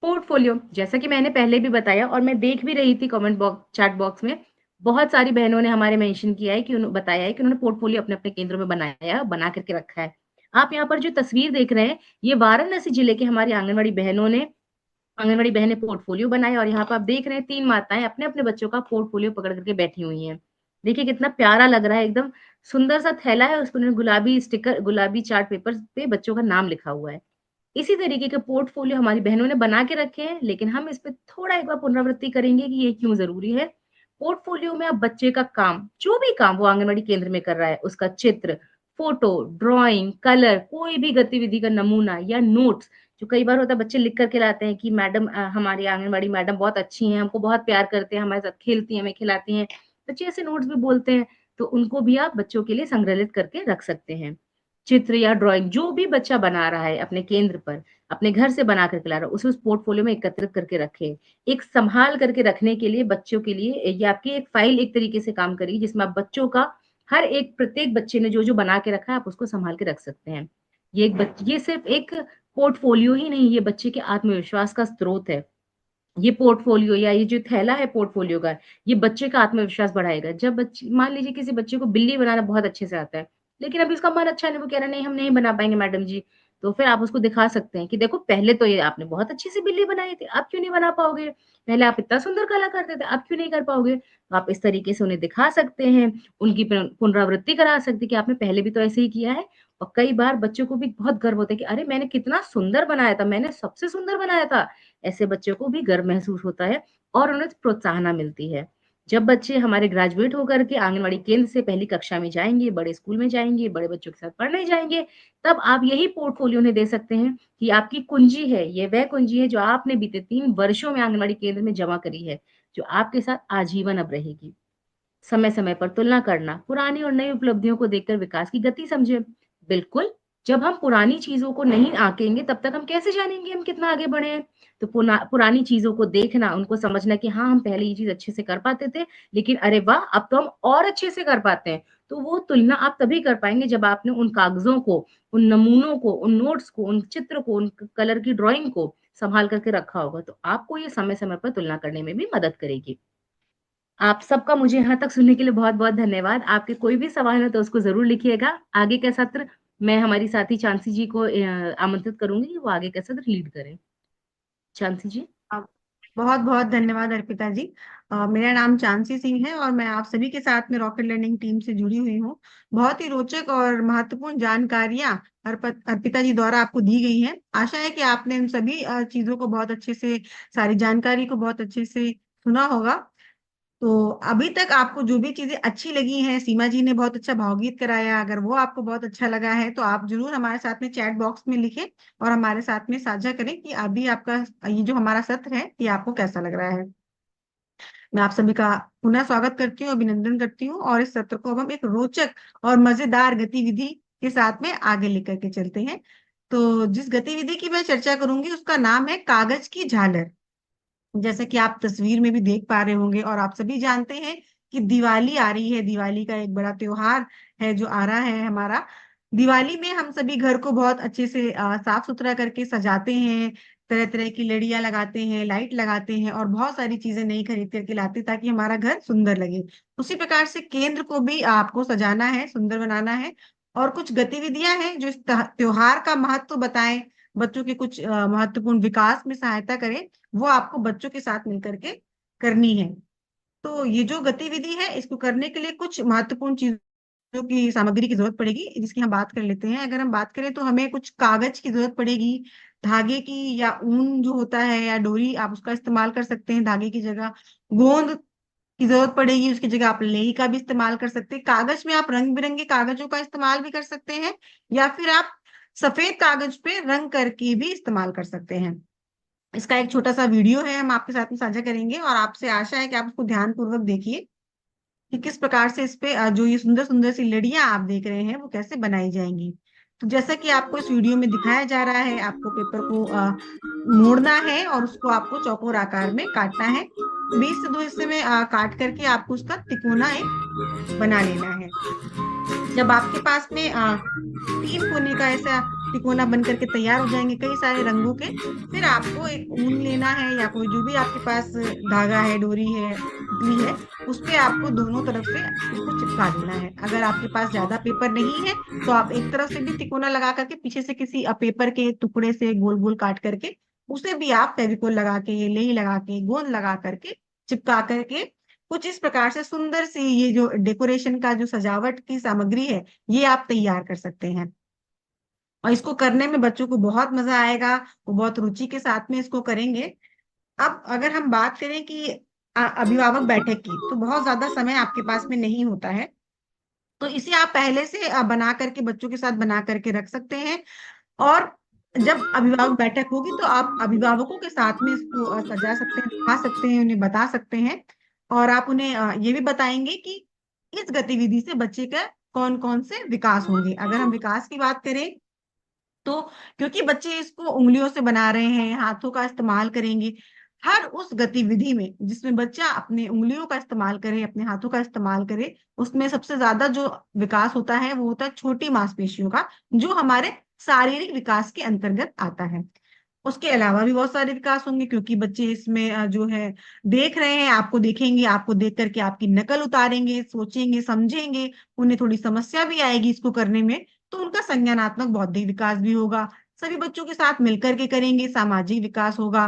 Speaker 1: पोर्टफोलियो, जैसा कि मैंने पहले भी बताया और मैं देख भी रही थी कमेंट बॉक्स चैट बॉक्स में, बहुत सारी बहनों ने हमारे मेंशन किया है कि बताया है कि उन्होंने पोर्टफोलियो अपने-अपने केंद्रों में बनाया है, बना करके रखा है। आप यहाँ पर जो तस्वीर देख रहे हैं, ये वाराणसी जिले के हमारी आंगनवाड़ी बहनें पोर्टफोलियो बनाए और यहाँ पर आप देख रहे हैं 3 माताएँ अपने-अपने बच्चों का पोर्टफोलियो पकड़ करके बैठी हुई हैं। देखिए कितना प्यारा लग रहा है, एकदम सुंदर-सा थैला है, उसपे उन्होंने गुलाबी चार्ट पेपर पे बच्चों का नाम लिखा हुआ है। इसी तरीके के पोर्टफोलियो हमारी बहनों ने बना के रखे हैं, लेकिन हम इस पे थोड़ा एक बार पुनरावृत्ति करेंगे कि ये क्यों ज़रूरी है। पोर्टफोलियो में आप बच्चे का काम, जो भी काम वो आंगनवाड़ी केंद्र में कर रहा है, उसका चित्र, फोटो, ड्राइंग, कलर, कोई भी गतिविधि का नमूना या नोट्स, जो कई बार होता है बच्चे लिख कर के लाते हैं कि मैडम हमारी आंगनवाड़ी मैडम बहुत अच्छी हैं, हमको बहुत प्यार करते हैं, हमारे साथ खेलती हैं, हमें खिलाती हैं। बच्चे ऐसे नोट्स भी बोलते हैं, तो उनको भी आप बच्चों के लिए संग्रहित करके रख सकते हैं। चित्र या ड्राइंग जो भी बच्चा बना रहा है अपने केंद्र पर, अपने घर से बना कर के ला रहा है, उसे उस पोर्टफोलियो में एकत्रित करके रखें। एक संभाल करके रखने के लिए बच्चों के लिए ये आपकी एक फाइल एक तरीके से काम करेगी जिसमें आप बच्चों का हर एक प्रत्येक बच्चे ने जो-जो बना के रखा है, आप उसको संभाल के रख सकते हैं। ये सिर्फ एक पोर्टफोलियो ही नहीं, ये बच्चे के आत्मविश्वास का स्रोत है। ये पोर्टफोलियो या ये जो थैला है पोर्टफोलियो का, ये बच्चे का आत्मविश्वास बढ़ाएगा। जब बच्चे मान लीजिए किसी बच्चे को बिल्ली बनाना बहुत अच्छे से आता है, लेकिन अभी उसका मन अच्छा नहीं, वो कह रहा है नहीं हम नहीं बना पाएँगे मैडम जी। तो फिर आप उसको दिखा सकते हैं कि देखो पहले तो ये आपने बहुत अच्छी सी बिल्ली बनाई थी, अब क्यों नहीं बना पाओगे? पहले आप इतना सुंदर कला करते थे, अब क्यों नहीं कर पाओगे? तो आप इस तरीके से उन्हें दिखा सकते हैं, उनकी पुनरावृत्ति करा सकते हैं कि आपने पहले भी तो ऐसे ही किया है। और कई बार बच्चों को भी बहुत गर्व होता है कि अरे मैंने कितना सुंदर बनाया था, मैंने सबसे सुंदर बनाया था। ऐसे बच्चों को भी गर्व महसूस होता है और उन्हें प्रोत्साहना मिलती है। जब बच्चे हमारे ग्रेजुएट होकर के आंगनवाड़ी केंद्र से पहली कक्षा में जाएँगे, बड़े स्कूल में जाएँगे, बड़े बच्चों के साथ पढ़ने जाएँगे, तब आप यही पोर्टफोलियो उन्हें दे सकते हैं कि आपकी कुंजी है, ये वह कुंजी है जो आपने बीते 3 वर्षों में आंगनवाड़ी केंद्र में जमा करी है, जो आपके साथ आजीवन अब रहेगी। समय-समय पर तुलना करना, पुरानी और नई उपलब्धियों को देखकर विकास की गति समझें। बिल्कुल, जब हम पुरानी चीज़ों को नहीं आँकेंगे तब तक हम कैसे जानेंगे हम कितना आगे बढ़े हैं? तो पुरानी चीज़ों को देखना, उनको समझना कि हाँ, हम पहले ये चीज़ अच्छे से कर पाते थे, लेकिन अरे वाह! अब तो हम और अच्छे से कर पाते हैं। तो वो तुलना आप तभी कर पाएँगे जब आपने उन कागज़ों को, उन नमूनों को, उन नोट्स को, उन चित्र को, उन कलर की ड्राइंग को सँभाल कर के रखा होगा। तो आपको ये समय-समय पर तुलना करने में भी मदद करेगी। आप सबका मुझे यहाँ तक सुनने के लिए बहुत-बहुत धन्यवाद। आपके कोई भी सवाल हो तो उसको ज़रूर लिखिएगा। आगे का सत्र मैं हमारी साथी चांसी जी को आमंत्रित करूँगी कि वो आगे का सत्र लीड करें। चांसी जी।
Speaker 2: बहुत बहुत धन्यवाद अर्पिता जी। मेरा नाम चांसी सिंह है और मैं आप सभी के साथ में रॉकेट लर्निंग टीम से जुड़ी हुई हूँ। बहुत ही रोचक और महत्वपूर्ण जानकारियां अर्पिता जी द्वारा आपको दी गई हैं। आशा है कि आपने उन सभी चीजों को बहुत अच्छे से, सारी जानकारी को बहुत अच्छे से सुना होगा। तो अभी तक आपको जो भी चीजें अच्छी लगी हैं, सीमा जी ने बहुत अच्छा भावगीत कराया, अगर वो आपको बहुत अच्छा लगा है तो आप जरूर हमारे साथ में चैट बॉक्स में लिखें और हमारे साथ में साझा करें कि अभी आपका ये जो हमारा सत्र है ये आपको कैसा लग रहा है। मैं आप सभी का पुनः स्वागत करती हूँ, अभिनंदन करती हूँ और इस सत्र को अब हम एक रोचक और मजेदार गतिविधि के साथ में आगे लेकर के चलते हैं। तो जिस गतिविधि की मैं चर्चा करूंगी उसका नाम है कागज की झालर। जैसा कि आप तस्वीर में भी देख पा रहे होंगे और आप सभी जानते हैं कि दिवाली आ रही है, दिवाली का एक बड़ा त्योहार है जो आ रहा है हमारा। दिवाली में हम सभी घर को बहुत अच्छे से साफ सुथरा करके सजाते हैं, तरह तरह की लड़ियां लगाते हैं, लाइट लगाते हैं और बहुत सारी चीजें नई खरीद करके लाते हैं ताकि हमारा घर सुंदर लगे। उसी प्रकार से केंद्र को भी आपको सजाना है, सुंदर बनाना है और कुछ गतिविधियां हैं जो इस त्योहार का महत्व बताएं, बच्चों के कुछ महत्वपूर्ण विकास में सहायता करें, वो आपको बच्चों के साथ मिलकर के करनी है। तो ये जो गतिविधि है इसको करने के लिए कुछ महत्वपूर्ण चीजों की सामग्री की जरूरत पड़ेगी, जिसकी हम बात कर लेते हैं। अगर हम बात करें तो हमें कुछ कागज की जरूरत पड़ेगी, धागे की या ऊन जो होता है या डोरी आप उसका इस्तेमाल कर सकते हैं धागे की जगह। गोंद की जरूरत पड़ेगी, उसकी जगह आप लेई का भी इस्तेमाल कर सकते हैं। कागज में आप रंग बिरंगे कागजों का इस्तेमाल भी कर सकते हैं या फिर आप सफेद कागज पे रंग करके भी इस्तेमाल कर सकते हैं। इसका एक छोटा सा वीडियो है, हम आपके साथ में साझा करेंगे और आपसे आशा है कि आप उसको ध्यान पूर्वक देखिए कि किस प्रकार से इस पे जो ये सुंदर सुंदर सी लड़ियां आप देख रहे हैं वो कैसे बनाई जाएंगी। तो जैसा कि आपको इस वीडियो में दिखाया जा रहा है, आपको पेपर को मोड़ना है और उसको आपको चौकोर आकार में काटना है। 20 से 2 हिस्से में काट करके आपको उसका तिकोना एक बना लेना है। जब आपके पास में 3 कोने का ऐसा तिकोना बन करके तैयार हो जाएंगे कई सारे रंगों के। फिर आपको एक ऊन लेना है या कोई जो भी आपके पास धागा है, डोरी है, तितली है, उस पे आपको दोनों तरफ से इसको चिपका देना है। अगर आपके पास ज्यादा पेपर नहीं है तो आप एक तरफ से भी तिकोना लगा करके पीछे से किसी पेपर के टुकड़े से गोल गोल काट करके उसे भी आप फेविकोल लगा के, लेई लगा के, गोंद लगा करके, चिपका करके कुछ इस प्रकार से सुंदर सी ये जो डेकोरेशन का जो सजावट की सामग्री है ये आप तैयार कर सकते हैं। और इसको करने में बच्चों को बहुत मजा आएगा, वो बहुत रुचि के साथ में इसको करेंगे। अब अगर हम बात करें कि अभिभावक बैठक की, तो बहुत ज्यादा समय आपके पास में नहीं होता है, तो इसे आप पहले से बना करके बच्चों के साथ बना करके रख सकते हैं। और जब अभिभावक बैठक होगी तो आप अभिभावकों के साथ में इसको सजा सकते हैं, दिखा सकते हैं, उन्हें बता सकते हैं। और आप उन्हें ये भी बताएंगे कि इस गतिविधि से बच्चे का कौन कौन से विकास होंगे। अगर हम विकास की बात करें तो क्योंकि बच्चे इसको उंगलियों से बना रहे हैं, हाथों का इस्तेमाल करेंगे, हर उस गतिविधि में जिसमें बच्चा अपने उंगलियों का इस्तेमाल करे, अपने हाथों का इस्तेमाल करे, उसमें सबसे ज्यादा जो विकास होता है वो होता है छोटी मांसपेशियों का, जो हमारे शारीरिक विकास के अंतर्गत आता है। उसके अलावा भी बहुत सारे विकास होंगे, क्योंकि बच्चे इसमें जो है देख रहे हैं, आपको देखेंगे, आपको देख करके आपकी नकल उतारेंगे, सोचेंगे, समझेंगे, उन्हें थोड़ी समस्या भी आएगी इसको करने में, तो उनका संज्ञानात्मक बौद्धिक विकास भी होगा। सभी बच्चों के साथ मिलकर के करेंगे, सामाजिक विकास होगा,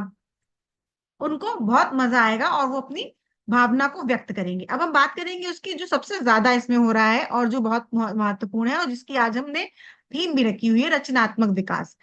Speaker 2: उनको बहुत मजा आएगा और वो अपनी भावना को व्यक्त करेंगे। अब हम बात करेंगे उसकी जो सबसे ज्यादा इसमें हो रहा है और जो बहुत महत्वपूर्ण है और जिसकी आज हमने थीम भी रखी हुई है, रचनात्मक विकास।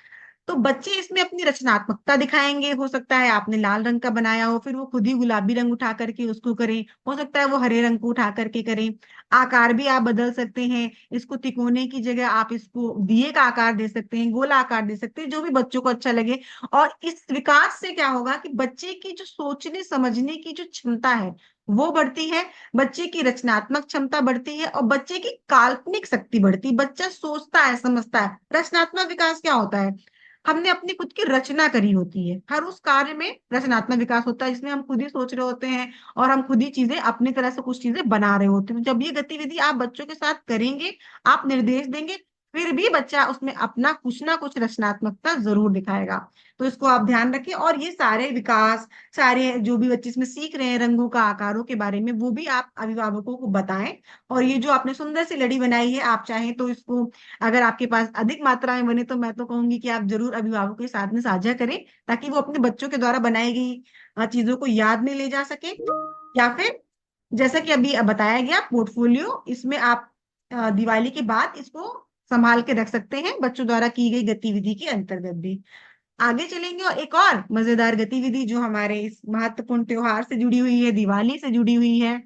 Speaker 2: तो बच्चे इसमें अपनी रचनात्मकता दिखाएंगे। हो सकता है आपने लाल रंग का बनाया हो, फिर वो खुद ही गुलाबी रंग उठा करके उसको करें, हो सकता है वो हरे रंग को उठा करके करें। आकार भी आप बदल सकते हैं, इसको तिकोने की जगह आप इसको दिए का आकार दे सकते हैं, गोला आकार दे सकते हैं, जो भी बच्चों को अच्छा लगे। और इस विकास से क्या होगा कि बच्चे की जो सोचने समझने की जो क्षमता है वो बढ़ती है, बच्चे की रचनात्मक क्षमता बढ़ती है और बच्चे की काल्पनिक शक्ति बढ़ती है। बच्चा सोचता है, समझता है। रचनात्मक विकास क्या होता है? हमने अपनी खुद की रचना करी होती है, हर उस कार्य में रचनात्मक विकास होता है, जिसमें हम खुद ही सोच रहे होते हैं और हम खुद ही चीजें अपनी तरह से कुछ चीजें बना रहे होते हैं। तो जब ये गतिविधि आप बच्चों के साथ करेंगे, आप निर्देश देंगे, फिर भी बच्चा उसमें अपना कुछ ना कुछ रचनात्मकता जरूर दिखाएगा। तो इसको आप ध्यान रखें। और ये सारे विकास, सारे जो भी बच्चे इसमें सीख रहे हैं रंगों का, आकारों के बारे में, वो भी आप अभिभावकों को बताएं। और ये जो आपने सुंदर सी लड़ी बनाई है, आप चाहें तो इसको, अगर आपके पास अधिक मात्रा में बने, तो मैं तो कहूंगी कि आप जरूर अभिभावकों के साथ में साझा करें, ताकि वो अपने बच्चों के द्वारा बनाई गई चीजों को याद में ले जा सके। या फिर जैसा कि अभी बताया गया, पोर्टफोलियो, इसमें आप दिवाली के बाद इसको संभाल के रख सकते हैं, बच्चों द्वारा की गई गतिविधि के अंतर्गत भी। आगे चलेंगे और एक और मजेदार गतिविधि जो हमारे इस महत्वपूर्ण त्योहार से जुड़ी हुई है, दिवाली से जुड़ी हुई है,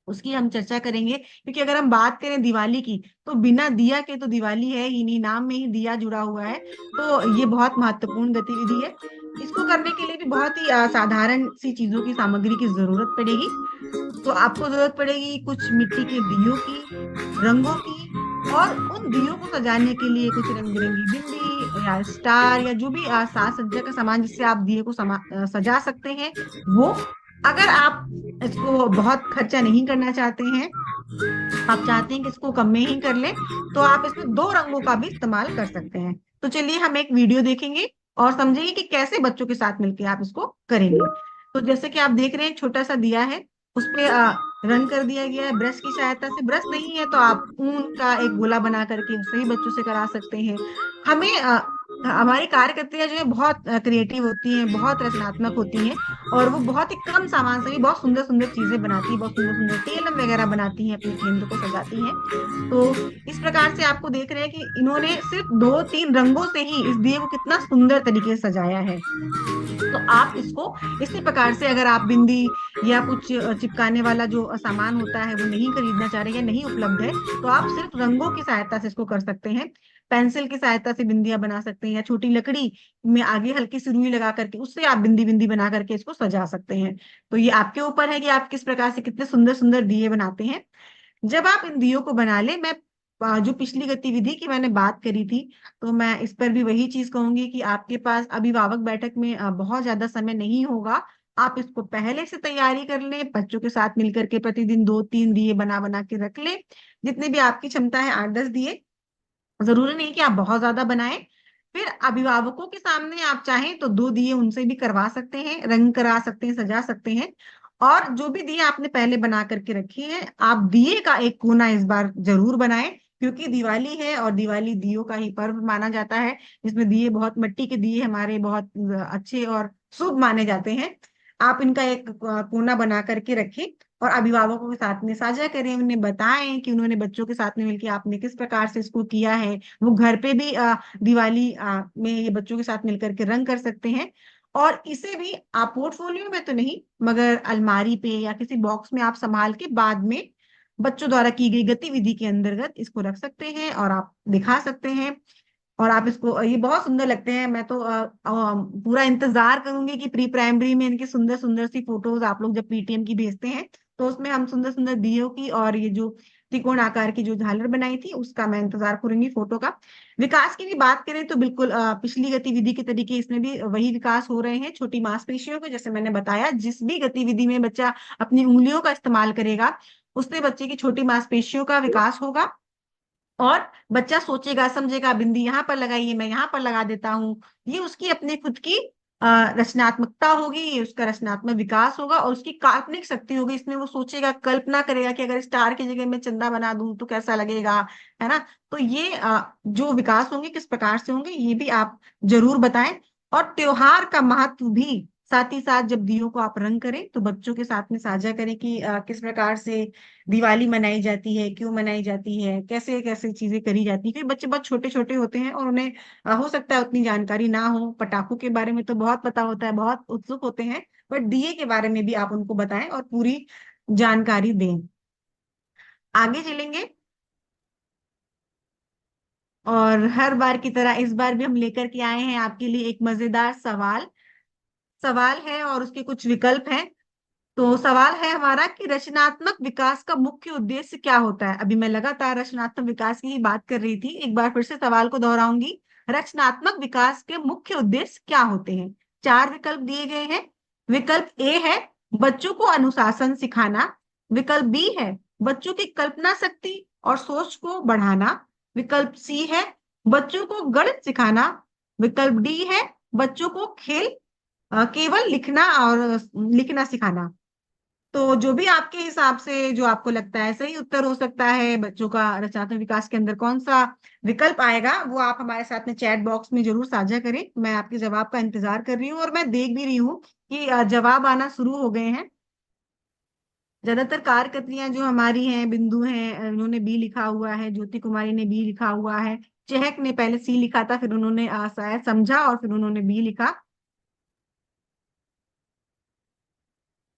Speaker 2: उसकी हम चर्चा करेंगे। क्योंकि अगर हम बात करें दिवाली की, तो बिना दिया के तो दिवाली है ही नहीं, नाम में ही दिया जुड़ा हुआ है। तो ये बहुत महत्वपूर्ण गतिविधि है। इसको करने के लिए भी बहुत ही साधारण सी चीजों की, सामग्री की जरूरत पड़ेगी। तो आपको जरूरत पड़ेगी कुछ मिट्टी के दियों की, रंगों की, और उन दियों को सजाने के लिए कुछ रंग बिरंगी बिंदी या स्टार या जो भी साज सज्जा का सामान जिससे आप दिए को सजा सकते हैं, वो। अगर आप इसको बहुत खर्चा नहीं करना चाहते हैं, आप चाहते हैं कि इसको कम में ही कर लें, तो आप इसमें दो रंगों का भी इस्तेमाल कर सकते हैं। तो चलिए हम एक वीडियो देखेंगे और समझेंगे कि कैसे बच्चों के साथ मिलकर आप इसको करेंगे। तो जैसे कि आप देख रहे हैं, छोटा सा दिया है, उस पे रंग कर दिया गया है ब्रश की सहायता से। ब्रश नहीं है तो आप ऊन का एक गोला बना करके उससे ही बच्चों से करा सकते हैं। हमें हमारी कार्यकर्तियां जो है बहुत क्रिएटिव होती हैं, बहुत रचनात्मक होती हैं, और वो बहुत ही कम सामान से भी बहुत सुंदर सुंदर चीजें बनाती है, बहुत सुंदर सुंदर टेलम वगैरह बनाती हैं, अपने केंद्र को सजाती हैं। तो इस प्रकार से आपको देख रहे हैं कि इन्होंने सिर्फ 2-3 रंगों से ही इस दिए को कितना सुंदर तरीके से सजाया है। तो आप इसको इसी प्रकार से, अगर आप बिंदी या कुछ चिपकाने वाला जो सामान होता है वो नहीं खरीदना चाह रहे या नहीं उपलब्ध है, तो आप सिर्फ रंगों की सहायता से इसको कर सकते हैं। पेंसिल की सहायता से बिंदियां बना सकते हैं, या छोटी लकड़ी में आगे हल्की सी रुई लगा करके उससे आप बिंदी बिंदी बना करके इसको सजा सकते हैं। तो ये आपके ऊपर है कि आप किस प्रकार से कितने सुंदर सुंदर दिए बनाते हैं। जब आप इन दियों को बना ले, मैं जो पिछली गतिविधि की मैंने बात करी थी, तो मैं इस पर भी वही चीज कहूंगी कि आपके पास अभिभावक बैठक में बहुत ज्यादा समय नहीं होगा। आप इसको पहले से तैयारी कर लें, बच्चों के साथ मिलकर के प्रतिदिन 2-3 दिए बना बना के रख लें, जितने भी आपकी क्षमता है, 8-10 दिए। जरूरी नहीं कि आप बहुत ज्यादा बनाएं, फिर अभिभावकों के सामने आप चाहें तो 2 दिए उनसे भी करवा सकते हैं, रंग करा सकते हैं, सजा सकते हैं। और जो भी दिए आपने पहले बना करके रखे हैं, आप दिए का एक कोना इस बार जरूर बनाएं, क्योंकि दिवाली है और दिवाली दियों का ही पर्व माना जाता है। इसमें दिए, बहुत मिट्टी के दिए हमारे बहुत अच्छे और शुभ माने जाते हैं। आप इनका एक कोना बना करके रखें और अभिभावकों के साथ में साझा करें, उन्हें बताएं कि उन्होंने बच्चों के साथ में मिलकर आपने किस प्रकार से इसको किया है। वो घर पे भी दिवाली में ये बच्चों के साथ मिलकर के रंग कर सकते हैं। और इसे भी आप पोर्टफोलियो में तो नहीं, मगर अलमारी पे या किसी बॉक्स में आप संभाल के बाद में बच्चों द्वारा की गई गतिविधि के अंतर्गत इसको रख सकते हैं और आप दिखा सकते हैं। और आप इसको, ये बहुत सुंदर लगते हैं। मैं तो पूरा इंतजार करूंगी कि प्री प्राइमरी में इनकी सुंदर सुंदर सी फोटोज आप लोग जब पीटीएम की भेजते हैं, तो उसमें हम सुंदर सुंदर दियों की और ये जो त्रिकोण आकार की जो झालर बनाई थी उसका मैं इंतजार करूंगी फोटो का। विकास की भी बात करें तो बिल्कुल पिछली गतिविधि के तरीके इसमें भी वही विकास हो रहे हैं। छोटी मांसपेशियों को, जैसे मैंने बताया, जिस भी गतिविधि में बच्चा अपनी उंगलियों का इस्तेमाल करेगा उससे बच्चे की छोटी मांसपेशियों का विकास होगा। और बच्चा सोचेगा, समझेगा, बिंदी यहाँ पर लगाइए, मैं यहाँ पर लगा देता हूँ। ये उसकी अपनी खुद की रचनात्मकता होगी, ये उसका रचनात्मक विकास होगा और उसकी काल्पनिक शक्ति होगी। इसमें वो सोचेगा, कल्पना करेगा कि अगर स्टार की जगह मैं चंदा बना दूं तो कैसा लगेगा, है ना। तो ये जो विकास होंगे किस प्रकार से होंगे ये भी आप जरूर बताएं। और त्योहार का महत्व भी साथ ही साथ, जब दियों को आप रंग करें तो बच्चों के साथ में साझा करें कि किस प्रकार से दिवाली मनाई जाती है, क्यों मनाई जाती है, कैसे कैसे चीजें करी जाती है। क्योंकि बच्चे बहुत छोटे छोटे होते हैं और उन्हें हो सकता है उतनी जानकारी ना हो। पटाखों के बारे में तो बहुत पता होता है, बहुत उत्सुक होते हैं, बट दिए के बारे में भी आप उनको बताएं और पूरी जानकारी दें। आगे चलेंगे और हर बार की तरह इस बार भी हम लेकर के आए हैं आपके लिए एक मजेदार सवाल। सवाल है और उसके कुछ विकल्प हैं। तो सवाल है हमारा कि रचनात्मक विकास का मुख्य उद्देश्य क्या होता है। अभी मैं लगातार रचनात्मक विकास की ही बात कर रही थी, एक बार फिर से सवाल को दोहराऊंगी। रचनात्मक विकास के मुख्य उद्देश्य क्या होते हैं। 4 विकल्प दिए गए हैं। विकल्प ए है बच्चों को अनुशासन सिखाना। विकल्प बी है बच्चों की कल्पना शक्ति और सोच को बढ़ाना। विकल्प सी है बच्चों को गणित सिखाना। विकल्प डी है बच्चों को खेल केवल लिखना और लिखना सिखाना। तो जो भी आपके हिसाब से जो आपको लगता है सही उत्तर हो सकता है बच्चों का रचनात्मक विकास के अंदर कौन सा विकल्प आएगा, वो आप हमारे साथ में चैट बॉक्स में जरूर साझा करें। मैं आपके जवाब का इंतजार कर रही हूँ और मैं देख भी रही हूँ कि जवाब आना शुरू हो गए हैं। ज्यादातर कार्यकर्त्रियां जो हमारी हैं, बिंदु हैं, उन्होंने बी लिखा हुआ है। ज्योति कुमारी ने बी लिखा हुआ है। चहक ने पहले सी लिखा था, फिर उन्होंने शायद समझा और फिर उन्होंने बी लिखा।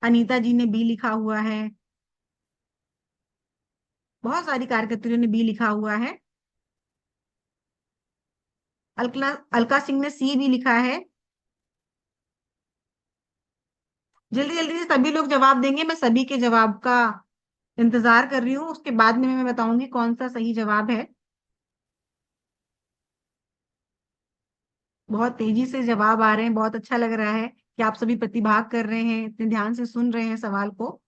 Speaker 2: अनीता जी ने बी लिखा हुआ है। बहुत सारी कार्यकर्त्रियों ने बी लिखा हुआ है। अलका अलका सिंह ने सी भी लिखा है। जल्दी जल्दी से सभी लोग जवाब देंगे, मैं सभी के जवाब का इंतजार कर रही हूँ, उसके बाद में मैं बताऊंगी कौन सा सही जवाब है। बहुत तेजी से जवाब आ रहे हैं, बहुत अच्छा लग रहा है कि आप सभी प्रतिभाग कर रहे हैं, इतने ध्यान से सुन रहे हैं सवाल को।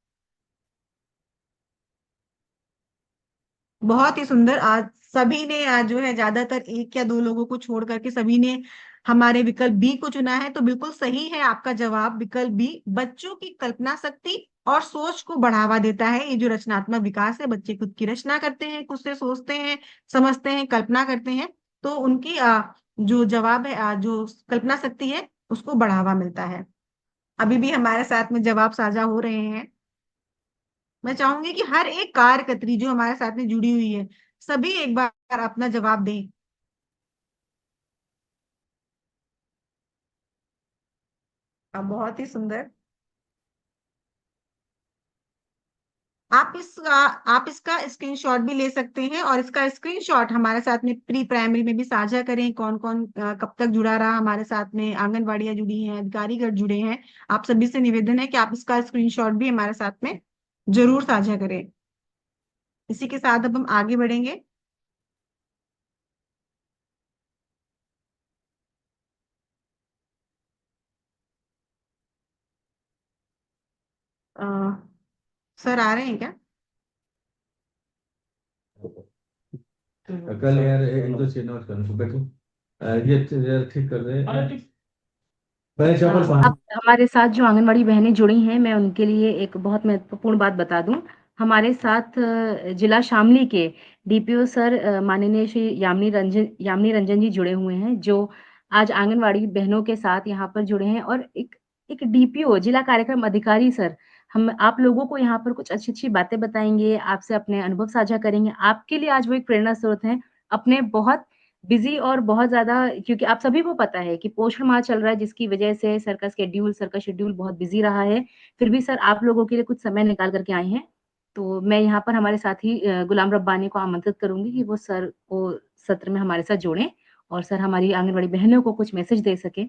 Speaker 2: बहुत ही सुंदर। आज सभी ने, आज जो है ज्यादातर एक या दो लोगों को छोड़ करके सभी ने हमारे विकल्प बी को चुना है। तो बिल्कुल सही है आपका जवाब, विकल्प बी। बच्चों की कल्पना शक्ति और सोच को बढ़ावा देता है ये जो रचनात्मक विकास है। बच्चे खुद की रचना करते हैं, खुद से सोचते हैं, समझते हैं, कल्पना करते हैं, तो उनकी जो जवाब है, जो कल्पना शक्ति है उसको बढ़ावा मिलता है। अभी भी हमारे साथ में जवाब साझा हो रहे हैं। मैं चाहूंगी कि हर एक कार्यकर्त्री जो हमारे साथ में जुड़ी हुई है, सभी एक बार अपना जवाब दें। बहुत ही सुंदर। आप इसका स्क्रीनशॉट भी ले सकते हैं और इसका स्क्रीनशॉट हमारे साथ में प्री प्राइमरी में भी साझा करें। कौन कौन कब तक जुड़ा रहा हमारे साथ में, आंगनबाड़ियां जुड़ी हैं, अधिकारीगण जुड़े हैं। आप सभी से निवेदन है कि आप इसका स्क्रीनशॉट भी हमारे साथ में जरूर साझा करें। इसी के साथ अब हम आगे बढ़ेंगे। अ, सर आ रहे हैं क्या?
Speaker 5: कल यार एक दो चीज नोट कर बैठो। ये ठीक कर दे। पहले चप्पल
Speaker 1: अब
Speaker 5: पहन।
Speaker 1: हमारे साथ जो आंगनवाड़ी बहनें जुड़ी हैं, मैं उनके लिए एक बहुत महत्वपूर्ण बात बता दूं। हमारे साथ जिला शामली के डीपीओ सर माननीय श्री यामिनी रंजन जी जुड़े हुए हैं, जो आज आंगनवाड़ी बहनों के साथ यहाँ पर जुड़े हैं, और एक डीपीओ जिला कार्यक्रम अधिकारी सर हम आप लोगों को यहाँ पर कुछ अच्छी-अच्छी बातें बताएँगे, आपसे अपने अनुभव साझा करेंगे। आपके लिए आज वो एक प्रेरणा स्रोत हैं, अपने बहुत बिज़ी और बहुत ज़्यादा, क्योंकि आप सभी को पता है कि पोषण माह चल रहा है, जिसकी वजह से सर का शेड्यूल बहुत बिज़ी रहा है। फिर भी सर आप लोगों के लिए कुछ समय निकाल कर के आए हैं। तो मैं यहाँ पर हमारे साथी गुलाम रब्बानी को आमंत्रित करूँगी कि वो सर को सत्र में हमारे साथ जोड़ें और सर हमारी आंगनवाड़ी बहनों को कुछ मैसेज दे सकें।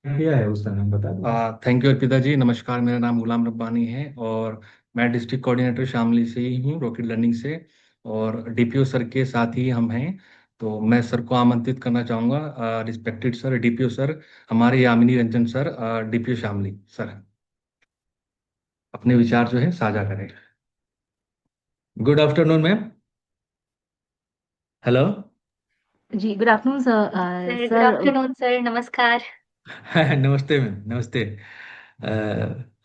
Speaker 5: किया है उसका नाम बता दो।
Speaker 6: थैंक यू अर्पिता जी। नमस्कार, मेरा नाम गुलाम रब्बानी है और मैं डिस्ट्रिक्ट कोऑर्डिनेटर शामली से ही हूँ, रॉकेट लर्निंग से, और डीपीओ सर के साथ ही हम हैं। तो मैं सर को आमंत्रित करना चाहूँगा, रिस्पेक्टेड सर डीपीओ सर, हमारे Yamini Ranjan sir, DPO Shamli sir, अपने विचार जो है साझा करें।
Speaker 5: Good afternoon ma'am. हेलो।
Speaker 1: जी, good afternoon sir.
Speaker 3: Sir good
Speaker 1: sir
Speaker 3: afternoon sir, नमस्कार।
Speaker 5: नमस्ते मैम, नमस्ते।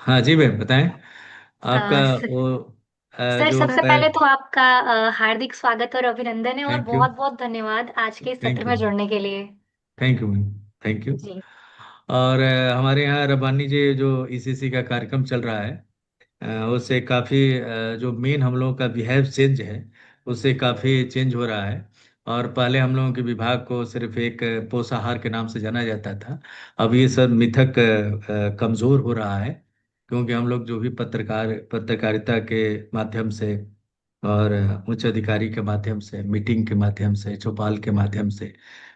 Speaker 5: हाँ जी मैम, बताएं आपका
Speaker 3: सर,
Speaker 5: वो
Speaker 3: सर
Speaker 5: जो
Speaker 3: सबसे पहले तो आपका हार्दिक स्वागत और अभिनंदन है और
Speaker 5: थैंक यू,
Speaker 3: बहुत बहुत धन्यवाद आज के इस सत्र
Speaker 5: थैंक यू,
Speaker 3: में जुड़ने के लिए।
Speaker 5: Thank you ma'am, thank you.
Speaker 3: जी
Speaker 5: और हमारे यहाँ रब्बानी जी जो ईसीसी का कार्यक्रम चल रहा है, उससे काफ़ी जो मेन हम लोगों का बिहेव चेंज है, उससे काफ़ी चेंज हो रहा है। और पहले हम लोगों के विभाग को सिर्फ एक पोषाहार के नाम से जाना जाता था। अब ये सब मिथक कमज़ोर हो रहा है, क्योंकि हम लोग जो भी पत्रकारिता के माध्यम से और उच्च अधिकारी के माध्यम से, मीटिंग के माध्यम से, चौपाल के माध्यम से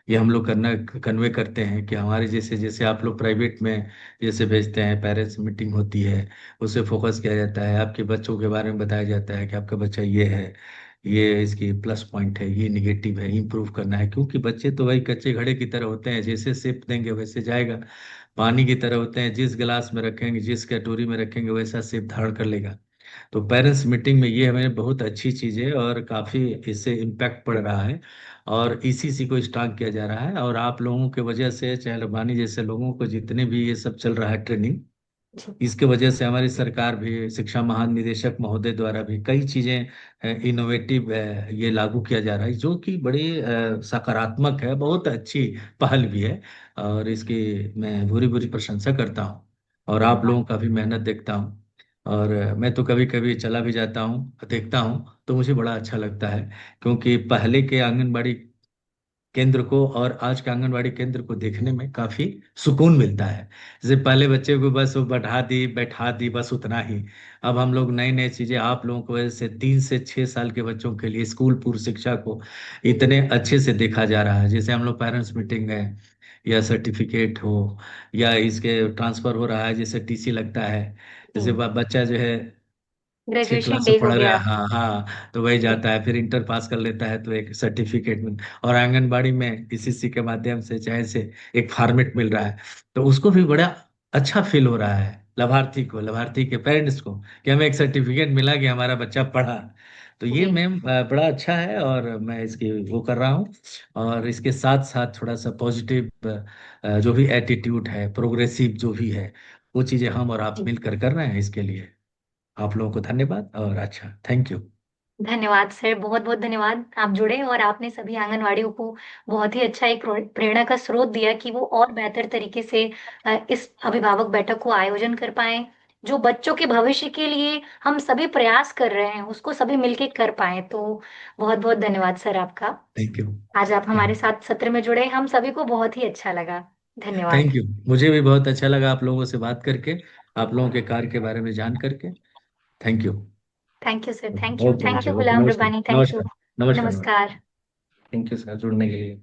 Speaker 5: ये हम लोग करना कन्वे करते हैं कि हमारे जैसे जैसे आप लोग प्राइवेट में जैसे भेजते हैं, पेरेंट्स मीटिंग होती है, उसे फोकस किया जाता है, आपके बच्चों के बारे में बताया जाता है कि आपका बच्चा ये है, ये इसकी प्लस पॉइंट है, ये निगेटिव है, इम्प्रूव करना है। क्योंकि बच्चे तो वही कच्चे घड़े की तरह होते हैं, जैसे सिप देंगे वैसे जाएगा। पानी की तरह होते हैं, जिस गिलास में रखेंगे, जिस कटोरी में रखेंगे, वैसा सिप धारण कर लेगा। तो पेरेंट्स मीटिंग में ये हमें बहुत अच्छी चीज़ है और काफ़ी इससे इम्पैक्ट पड़ रहा है, और इसी को स्टार्ट किया जा रहा है। और आप लोगों के वजह से, चाहे रब्बानी जैसे लोगों को, जितने भी ये सब चल रहा है ट्रेनिंग,
Speaker 3: जी
Speaker 5: इसके वजह से हमारी सरकार भी, शिक्षा महानिदेशक महोदय द्वारा भी कई चीज़ें इनोवेटिव ये लागू किया जा रहा है, जो कि बड़ी सकारात्मक है, बहुत अच्छी पहल भी है। और इसकी मैं बुरी बुरी प्रशंसा करता हूँ, और आप लोगों का भी मेहनत देखता हूँ। और मैं तो कभी कभी चला भी जाता हूँ, देखता हूँ, तो मुझे बड़ा अच्छा लगता है, क्योंकि पहले के आंगनबाड़ी केंद्र को और आज के आंगनवाड़ी केंद्र को देखने में काफी सुकून मिलता है। जैसे पहले बच्चे को बस वो बैठा दी बैठा दी, बस उतना ही। अब हम लोग नई नई चीजें आप लोगों को, वजह से 3 से 6 साल के बच्चों के लिए स्कूल पूर्व शिक्षा को इतने अच्छे से देखा जा रहा है। जैसे हम लोग पेरेंट्स मीटिंग है, या सर्टिफिकेट हो, या इसके ट्रांसफर हो रहा है, जैसे टीसी लगता है, जैसे बच्चा जो है 6
Speaker 3: ग्रेजुएशन
Speaker 5: क्लास में
Speaker 3: डे
Speaker 5: पढ़
Speaker 3: हो
Speaker 5: रहा
Speaker 3: गया।
Speaker 5: है, हाँ हाँ, तो वही
Speaker 3: जी
Speaker 5: जाता है, फिर इंटर पास कर लेता है तो एक सर्टिफिकेट मिल, और आंगनबाड़ी में ईसीसी के माध्यम से चाहे से एक फॉर्मेट मिल रहा है, तो उसको भी बड़ा अच्छा फील हो रहा है, लाभार्थी को, लाभार्थी के पेरेंट्स को, कि हमें एक सर्टिफिकेट मिला कि हमारा बच्चा पढ़ा। तो ये
Speaker 3: जी
Speaker 5: मैम बड़ा अच्छा है, और मैं इसकी वो कर रहा हूँ। और इसके साथ साथ थोड़ा सा पॉजिटिव जो भी एटीट्यूड है, प्रोग्रेसिव जो भी है, वो चीज़ें हम और आप
Speaker 3: जी
Speaker 5: मिलकर कर रहे हैं। इसके लिए आप लोगों को धन्यवाद, और अच्छा, थैंक यू।
Speaker 3: धन्यवाद सर, बहुत बहुत धन्यवाद। आप जुड़े और आपने सभी आंगनवाड़ियों को बहुत ही अच्छा एक प्रेरणा का स्रोत दिया कि वो और बेहतर तरीके से इस अभिभावक बैठक को आयोजन कर पाए, जो बच्चों के भविष्य के लिए हम सभी प्रयास कर रहे हैं उसको सभी मिलके कर पाए। तो बहुत बहुत धन्यवाद सर आपका।
Speaker 5: Thank you.
Speaker 3: आज आप हमारे साथ सत्र में जुड़े, हम सभी को बहुत ही अच्छा लगा। धन्यवाद।
Speaker 5: थैंक यू, मुझे भी बहुत अच्छा लगा आप लोगों से बात करके, आप लोगों के कार्य के बारे में जान करके। Thank you.
Speaker 3: Thank you sir,
Speaker 5: okay
Speaker 3: thank
Speaker 5: okay
Speaker 3: you
Speaker 5: okay,
Speaker 3: Ghulam
Speaker 5: नमस्कार
Speaker 3: रब्बानी, थैंक यू।
Speaker 5: नमस्कार नमस्कार नमस्कार।
Speaker 3: नमस्कार।
Speaker 6: थैंक यू सर जुड़ने के लिए।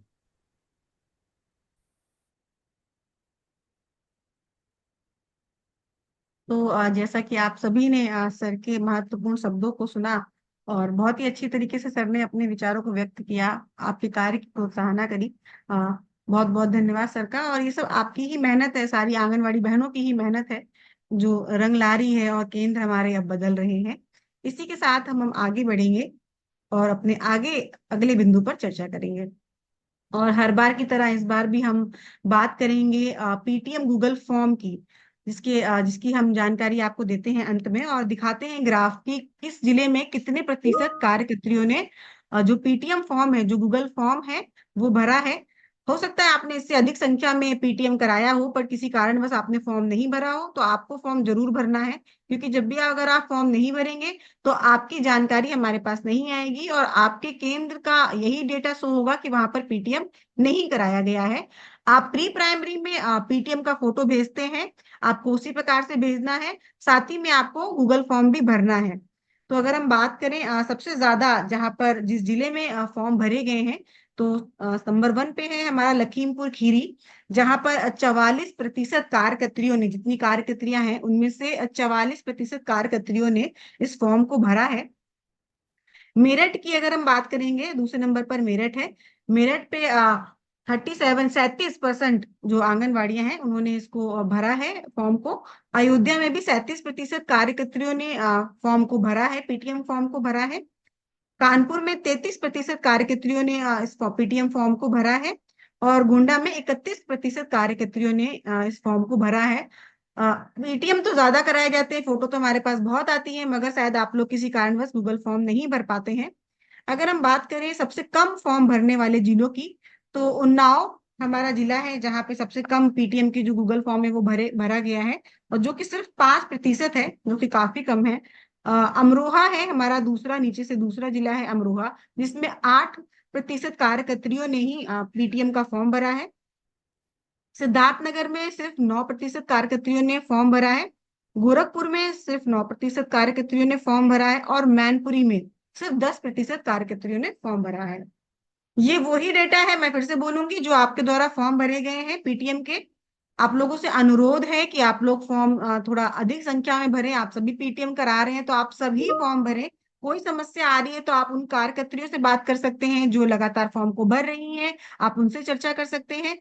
Speaker 2: तो जैसा कि आप सभी ने सर के महत्वपूर्ण शब्दों को सुना, और बहुत ही अच्छी तरीके से सर ने अपने विचारों को व्यक्त किया, आपके कार्य की प्रोत्साहना करी। बहुत बहुत धन्यवाद सर का। और ये सब आपकी ही मेहनत है, सारी आंगनवाड़ी बहनों की ही मेहनत है, जो रंग ला रही है और केंद्र हमारे अब बदल रहे हैं। इसी के साथ हम आगे बढ़ेंगे और अपने आगे अगले बिंदु पर चर्चा करेंगे। और हर बार की तरह इस बार भी हम बात करेंगे पीटीएम गूगल फॉर्म की, जिसकी हम जानकारी आपको देते हैं अंत में, और दिखाते हैं ग्राफ की किस जिले में कितने प्रतिशत कार्यकर्त्रियों ने जो पीटीएम फॉर्म है, जो गूगल फॉर्म है, वो भरा है। हो सकता है आपने इससे अधिक संख्या में पीटीएम कराया हो, पर किसी कारणवश आपने फॉर्म नहीं भरा हो, तो आपको फॉर्म जरूर भरना है, क्योंकि जब भी अगर आप फॉर्म नहीं भरेंगे तो आपकी जानकारी हमारे पास नहीं आएगी और आपके केंद्र का यही डेटा शो होगा कि वहां पर पीटीएम नहीं कराया गया है। आप प्री प्राइमरी में पीटीएम का फोटो भेजते हैं, आपको उसी प्रकार से भेजना है, साथ ही में आपको गूगल फॉर्म भी भरना है। तो अगर हम बात करें सबसे ज्यादा जहां पर जिस जिले में फॉर्म भरे गए हैं, तो नंबर 1 पे है हमारा लखीमपुर खीरी, जहां पर 44% कार्यकर्त्रियों ने, जितनी कार्यकर्त्रियां हैं उनमें से 44% कार्यकर्त्रियों ने इस फॉर्म को भरा है। मेरठ की अगर हम बात करेंगे, दूसरे नंबर पर मेरठ है। मेरठ पे 37% जो आंगनवाड़ियां हैं उन्होंने इसको भरा है फॉर्म को। अयोध्या में भी 37% कार्यकर्त्रियों ने फॉर्म को भरा है, पीटीएम फॉर्म को भरा है। कानपुर में 33% कार्यकर्त्रियों ने इस पीटीएम फॉर्म को भरा है, और गोंडा में 31% कार्यकर्त्रियों ने इस फॉर्म को भरा है। पीटीएम तो ज्यादा कराए जाते हैं, फोटो तो हमारे पास बहुत आती है, मगर शायद आप लोग किसी कारणवश गूगल फॉर्म नहीं भर पाते हैं। अगर हम बात करें सबसे कम फॉर्म भरने वाले जिलों की, तो उन्नाव हमारा जिला है जहाँ पे सबसे कम पीटीएम की जो गूगल फॉर्म है वो भरा गया है, और जो कि सिर्फ 5% है, जो कि काफी कम है। अमरोहा है हमारा दूसरा, नीचे से दूसरा जिला है अमरोहा, जिसमें 8% कार्यकर्त्रियों ने ही पीटीएम का फॉर्म भरा है। सिद्धार्थनगर में सिर्फ 9% कार्यकर्त्रियों ने फॉर्म भरा है। गोरखपुर में सिर्फ 9% कार्यकर्त्रियों ने फॉर्म भरा है, और मैनपुरी में सिर्फ 10% कार्यकर्त्रियों ने फॉर्म भरा है। ये वही डेटा है, मैं फिर से बोलूंगी, जो आपके द्वारा फॉर्म भरे गए हैं पीटीएम के। आप लोगों से अनुरोध है कि आप लोग फॉर्म थोड़ा अधिक संख्या में भरें। आप सभी पीटीएम करा रहे हैं तो आप सभी फॉर्म भरें। कोई समस्या आ रही है तो आप उन कार्यकर्त्रियों से बात कर सकते हैं जो लगातार फॉर्म को भर रही हैं, आप उनसे चर्चा कर सकते हैं।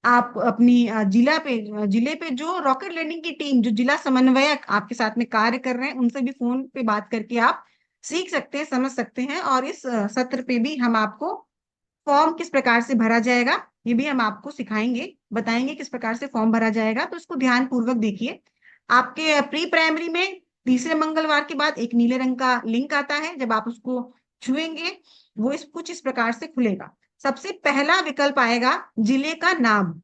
Speaker 2: आप अपनी जिले पे जो रॉकेट लर्निंग की टीम, जो जिला समन्वयक आपके साथ में कार्य कर रहे हैं, उनसे भी फोन पे बात करके आप सीख सकते हैं, समझ सकते हैं। और इस सत्र पे भी हम आपको फॉर्म किस प्रकार से भरा जाएगा ये भी हम आपको सिखाएंगे, बताएंगे किस प्रकार से फॉर्म भरा जाएगा, तो इसको ध्यान पूर्वक देखिए। आपके प्री प्राइमरी में तीसरे मंगलवार के बाद एक नीले रंग का लिंक आता है, जब आप उसको छुएंगे वो कुछ इस प्रकार से खुलेगा। सबसे पहला विकल्प आएगा जिले का नाम।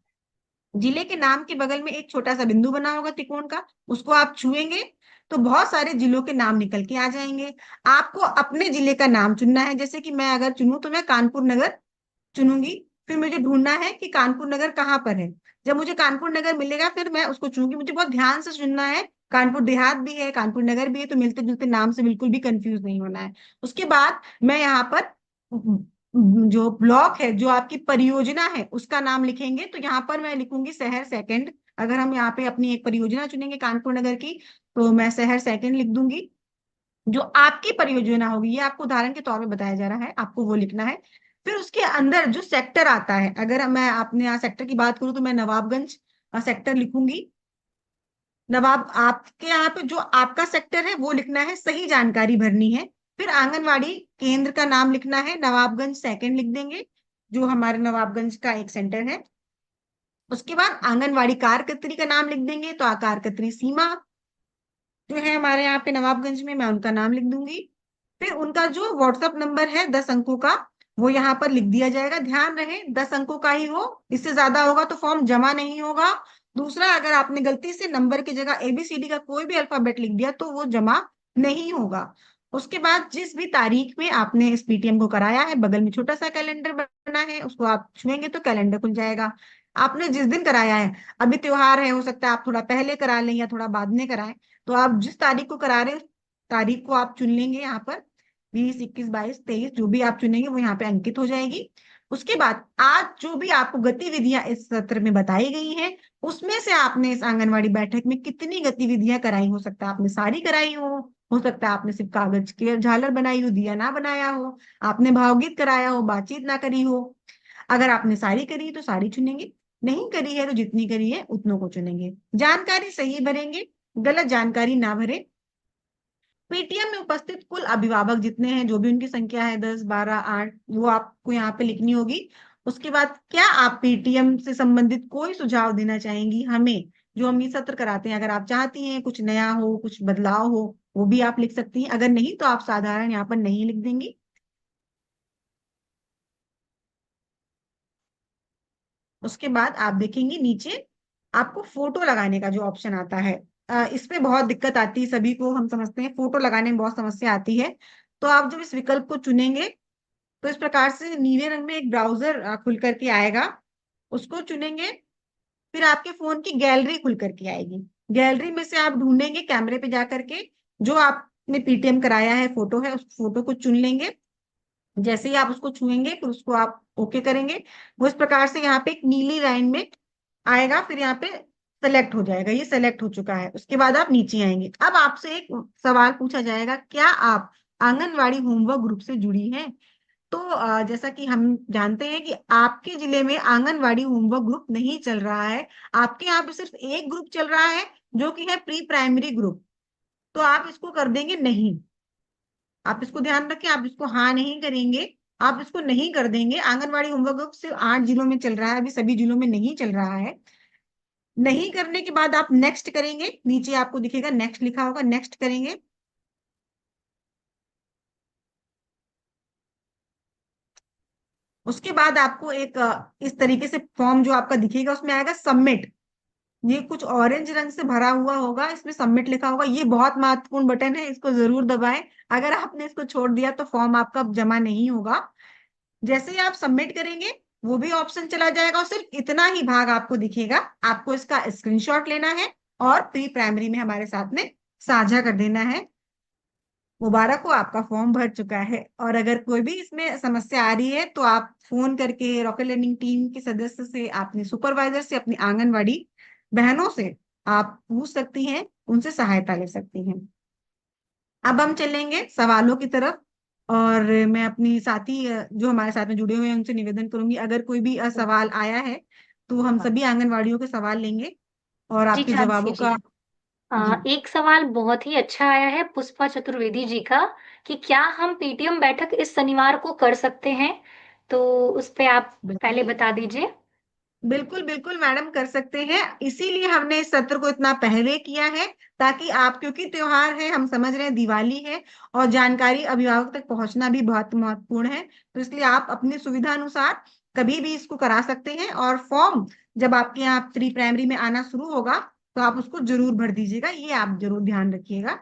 Speaker 2: जिले के नाम के बगल में एक छोटा सा बिंदु बना होगा त्रिकोण का, उसको आप छुएंगे तो बहुत सारे जिलों के नाम निकल के आ जाएंगे। आपको अपने जिले का नाम चुनना है, जैसे कि मैं अगर चुनूं तो मैं कानपुर नगर चुनूंगी। फिर मुझे ढूंढना है कि कानपुर नगर कहाँ पर है। जब मुझे कानपुर नगर मिलेगा फिर मैं उसको चुनूंगी। मुझे बहुत ध्यान से चुनना है, कानपुर देहात भी है, कानपुर नगर भी है, तो मिलते जुलते नाम से बिल्कुल भी कंफ्यूज नहीं होना है। उसके बाद मैं यहाँ पर जो ब्लॉक है, जो आपकी परियोजना है, उसका नाम लिखेंगे। तो यहाँ पर मैं लिखूंगी शहर सेकंड। अगर हम यहाँ पे अपनी एक परियोजना चुनेंगे कानपुर नगर की, तो मैं शहर सेकंड लिख दूंगी। जो आपकी परियोजना होगी, ये आपको उदाहरण के तौर पे बताया जा रहा है, आपको वो लिखना है। फिर उसके अंदर जो सेक्टर आता है, अगर मैं अपने यहाँ सेक्टर की बात करूँ तो मैं नवाबगंज सेक्टर लिखूंगी। आपके यहाँ पे जो आपका सेक्टर है वो लिखना है, सही जानकारी भरनी है। फिर आंगनवाड़ी केंद्र का नाम लिखना है, नवाबगंज सेकंड लिख देंगे, जो हमारे नवाबगंज का एक सेंटर है। उसके बाद आंगनवाड़ी कार्यकर्त्री का नाम लिख देंगे, तो कार्यकर्त्री सीमा जो है हमारे यहाँ पे नवाबगंज में, मैं उनका नाम लिख दूंगी। फिर उनका जो व्हाट्सएप नंबर है 10 अंकों का, वो यहाँ पर लिख दिया जाएगा। ध्यान रहे 10 अंकों का ही हो, इससे ज्यादा होगा तो फॉर्म जमा नहीं होगा। दूसरा, अगर आपने गलती से नंबर की जगह एबीसीडी का कोई भी अल्फाबेट लिख दिया तो वो जमा नहीं होगा। उसके बाद जिस भी तारीख में आपने इस पीटीएम को कराया है, बगल में छोटा सा कैलेंडर बना है, उसको आप छुएंगे तो कैलेंडर खुल जाएगा। आपने जिस दिन कराया है, अभी त्योहार है, हो सकता है आप थोड़ा पहले करा लें या थोड़ा बाद में कराएं, तो आप जिस तारीख को करा रहे हैं उस तारीख को आप चुन लेंगे। यहाँ पर 20, 21, 22, 23 जो भी आप चुनेंगे वो यहाँ पे अंकित हो जाएगी। उसके बाद आज जो भी आपको गतिविधियां इस सत्र में बताई गई हैं, उसमें से आपने इस आंगनवाड़ी बैठक में कितनी गतिविधियां कराई, हो सकता है आपने सारी कराई हो सकता है आपने सिर्फ कागज के झालर बनाई हो, दिया ना बनाया हो, आपने भावगीत कराया हो, बातचीत ना करी हो। अगर आपने सारी करी तो सारी चुनेंगे, नहीं करी है तो जितनी करी है उतनों को चुनेंगे। जानकारी सही भरेंगे, गलत जानकारी ना भरे। पीटीएम में उपस्थित कुल अभिभावक जितने हैं, जो भी उनकी संख्या है 10, 12, 8, वो आपको यहाँ पे लिखनी होगी। उसके बाद क्या आप पेटीएम से संबंधित कोई सुझाव देना चाहेंगी हमें, जो हम ये सत्र कराते हैं? अगर आप चाहती हैं कुछ नया हो, कुछ बदलाव हो, वो भी आप लिख सकती हैं। अगर नहीं तो आप साधारण यहाँ पर नहीं लिख देंगी। उसके बाद आप देखेंगे नीचे आपको फोटो लगाने का जो ऑप्शन आता है, इसमें बहुत दिक्कत आती है सभी को, हम समझते हैं फोटो लगाने में बहुत समस्या आती है। तो आप जब इस विकल्प को चुनेंगे तो इस प्रकार से नीले रंग में एक ब्राउजर खुल करके आएगा, उसको चुनेंगे। फिर आपके फोन की गैलरी खुल करके आएगी। गैलरी में से आप ढूंढेंगे कैमरे पे जा करके जो आपने पीटीएम कराया है, फोटो है, उस फोटो को चुन लेंगे। जैसे ही आप उसको छुएंगे फिर उसको आप ओके करेंगे, वो इस प्रकार से यहाँ पे एक नीली लाइन में आएगा, फिर यहाँ पे सेलेक्ट हो जाएगा। ये सेलेक्ट हो चुका है। उसके बाद आप नीचे आएंगे। अब आपसे एक सवाल पूछा जाएगा, क्या आप आंगनवाड़ी होमवर्क ग्रुप से जुड़ी हैं? तो जैसा कि हम जानते हैं कि आपके जिले में आंगनवाड़ी होमवर्क ग्रुप नहीं चल रहा है। आपके यहाँ पे सिर्फ एक ग्रुप चल रहा है जो कि है प्री प्राइमरी ग्रुप। तो आप इसको कर देंगे नहीं। आप इसको ध्यान रखें, आप इसको हाँ नहीं करेंगे, आप इसको नहीं कर देंगे। आंगनवाड़ी होमवर्क ग्रुप सिर्फ 8 जिलों में चल रहा है, अभी सभी जिलों में नहीं चल रहा है। नहीं करने के बाद आप नेक्स्ट करेंगे, नीचे आपको दिखेगा नेक्स्ट लिखा होगा, नेक्स्ट करेंगे। उसके बाद आपको एक इस तरीके से फॉर्म जो आपका दिखेगा उसमें आएगा सबमिट। ये कुछ ऑरेंज रंग से भरा हुआ होगा, इसमें सबमिट लिखा होगा। ये बहुत महत्वपूर्ण बटन है, इसको जरूर दबाएं। अगर आपने इसको छोड़ दिया तो फॉर्म आपका जमा नहीं होगा। जैसे ही आप सबमिट करेंगे वो भी ऑप्शन चला जाएगा और सिर्फ इतना ही भाग आपको दिखेगा। आपको इसका स्क्रीनशॉट लेना है और प्री प्राइमरी में हमारे साथ में साझा कर देना है। मुबारक हो, आपका फॉर्म भर चुका है। और अगर कोई भी इसमें समस्या आ रही है तो आप फोन करके रॉकेट लर्निंग टीम के सदस्य से, अपने सुपरवाइजर से, अपनी आंगनवाड़ी बहनों से आप पूछ सकती हैं, उनसे सहायता ले सकती हैं। अब हम चलेंगे सवालों की तरफ। और मैं अपनी साथी जो हमारे साथ में जुड़े हुए हैं उनसे निवेदन करूंगी, अगर कोई भी सवाल आया है तो हम सभी आंगनवाड़ियों के सवाल लेंगे और
Speaker 3: जी
Speaker 2: आपके
Speaker 3: झांसी
Speaker 2: जवाबों
Speaker 3: जी,
Speaker 2: का। जी
Speaker 3: एक सवाल बहुत ही अच्छा आया है पुष्पा चतुर्वेदी जी का, कि क्या हम पीटीएम बैठक इस शनिवार को कर सकते हैं? तो उस पे आप पहले
Speaker 2: बिल्कुल
Speaker 3: बता दीजिए।
Speaker 2: बिल्कुल बिल्कुल मैडम, कर सकते हैं। इसीलिए हमने इस सत्र को इतना पहले किया है, ताकि आप, क्योंकि त्योहार है, हम समझ रहे हैं दिवाली है और जानकारी अभिभावक तक पहुंचना भी बहुत महत्वपूर्ण है। तो इसलिए आप अपनी सुविधा अनुसार कभी भी इसको करा सकते हैं। और फॉर्म जब आपके यहाँ प्री प्राइमरी में आना शुरू होगा तो आप उसको जरूर भर दीजिएगा, ये आप जरूर ध्यान रखिएगा।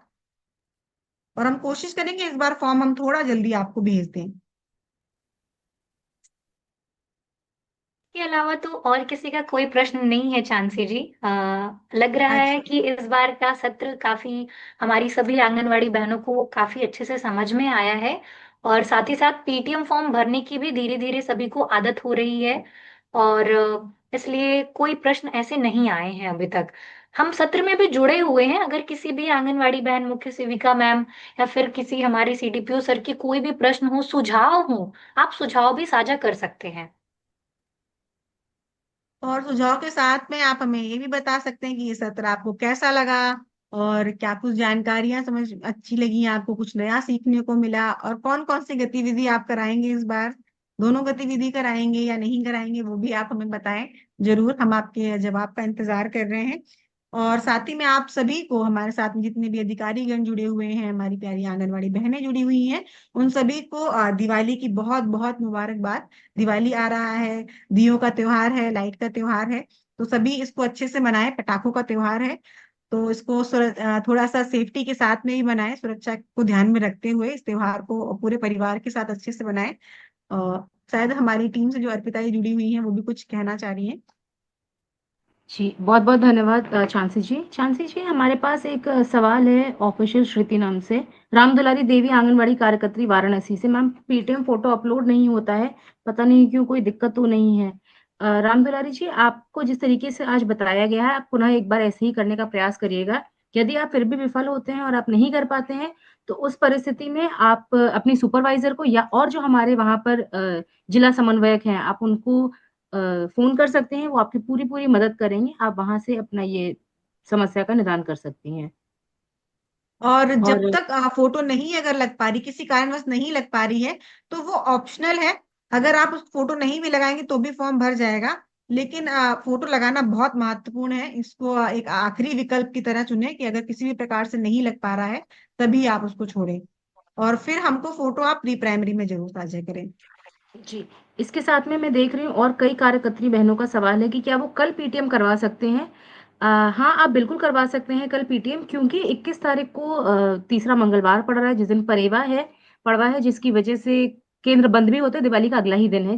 Speaker 2: और हम कोशिश करेंगे इस बार फॉर्म हम थोड़ा जल्दी आपको भेज दें।
Speaker 3: के अलावा तो और किसी का कोई प्रश्न नहीं है चांसी जी। लग रहा है
Speaker 2: अच्छा,
Speaker 3: कि इस बार का सत्र काफी हमारी सभी आंगनवाड़ी बहनों को काफी अच्छे से समझ में आया है, और साथ ही साथ पीटीएम फॉर्म भरने की भी धीरे धीरे सभी को आदत हो रही है, और इसलिए कोई प्रश्न ऐसे नहीं आए हैं अभी तक। हम सत्र में भी जुड़े हुए हैं। अगर किसी भी आंगनवाड़ी बहन, मुख्य सेविका मैम, या फिर किसी हमारे सीडीपीओ सर की कोई भी प्रश्न हो, सुझाव हो, आप सुझाव भी साझा कर सकते हैं।
Speaker 2: और सुझाव के साथ में आप हमें ये भी बता सकते हैं कि ये सत्र आपको कैसा लगा, और क्या कुछ जानकारियां समझ अच्छी लगी आपको, कुछ नया सीखने को मिला, और कौन कौन सी गतिविधि आप कराएंगे इस बार। दोनों गतिविधि कराएंगे या नहीं कराएंगे वो भी आप हमें बताएं। जरूर हम आपके जवाब का इंतजार कर रहे हैं। और साथ ही में आप सभी को, हमारे साथ में जितने भी अधिकारीगण जुड़े हुए हैं, हमारी प्यारी आंगनवाड़ी बहनें जुड़ी हुई हैं, उन सभी को दिवाली की बहुत बहुत मुबारकबाद। दिवाली आ रहा है, दियों का त्योहार है, लाइट का त्योहार है। तो सभी इसको अच्छे से मनाएं, पटाखों का त्योहार है। तो इसको थोड़ा सा सेफ्टी के साथ में ही बनाएं, सुरक्षा को ध्यान में रखते हुए इस त्योहार को पूरे परिवार के साथ अच्छे से बनाएं। शायद हमारी टीम से जो अर्पिता जी जुड़ी हुई हैं वो भी कुछ कहना चाह रही हैं।
Speaker 1: जी, बहुत-बहुत धन्यवाद चांसी जी। चांसी जी, हमारे पास एक सवाल है ऑफिशियल श्रुति नाम से। रामदुलारी देवी आंगनवाड़ी कार्यकर्त्री वाराणसी से। मैम, पीटीएम फ़ोटो अपलोड नहीं होता है, पता नहीं क्यों, कोई दिक्कत तो नहीं है। रामदुलारी जी, आपको जिस तरीके से आज बताया गया है, आप पुनः एक बार ऐसे ही करने का प्रयास करिएगा। यदि आप फिर भी विफल होते हैं और आप नहीं कर पाते हैं, तो उस परिस्थिति में आप अपनी सुपरवाइज़र को या और जो हमारे वहाँ पर जिला समन्वयक हैं, आप उनको फ़ोन कर सकते हैं, वो आपकी पूरी-पूरी मदद करेंगे। आप वहाँ से अपना ये समस्या का निदान कर सकती हैं।
Speaker 2: और जब
Speaker 1: और
Speaker 2: तक फोटो नहीं अगर लग पा रही, किसी कारणवश नहीं लग पा रही है, तो वो ऑप्शनल है। अगर आप उस फोटो नहीं भी लगाएंगे तो भी फॉर्म भर जाएगा, लेकिन फोटो लगाना बहुत महत्वपूर्ण है। इसको एक आखिरी विकल्प की तरह चुने कि अगर किसी भी प्रकार से नहीं लग पा रहा है तभी आप उसको छोड़ें, और फिर हमको फोटो आप प्री प्राइमरी में जरूर साझा करें।
Speaker 1: जी, इसके साथ में मैं देख रही हूँ और कई कार्यकर्त्री बहनों का सवाल है कि क्या वो कल पीटीएम करवा सकते हैं? हाँ, आप बिल्कुल करवा सकते हैं कल पीटीएम, क्योंकि 21 तारीख को तीसरा मंगलवार पड़ रहा है, जिस दिन पड़वा है, जिसकी वजह से केंद्र बंद भी होते हैं, दिवाली का अगला ही दिन है।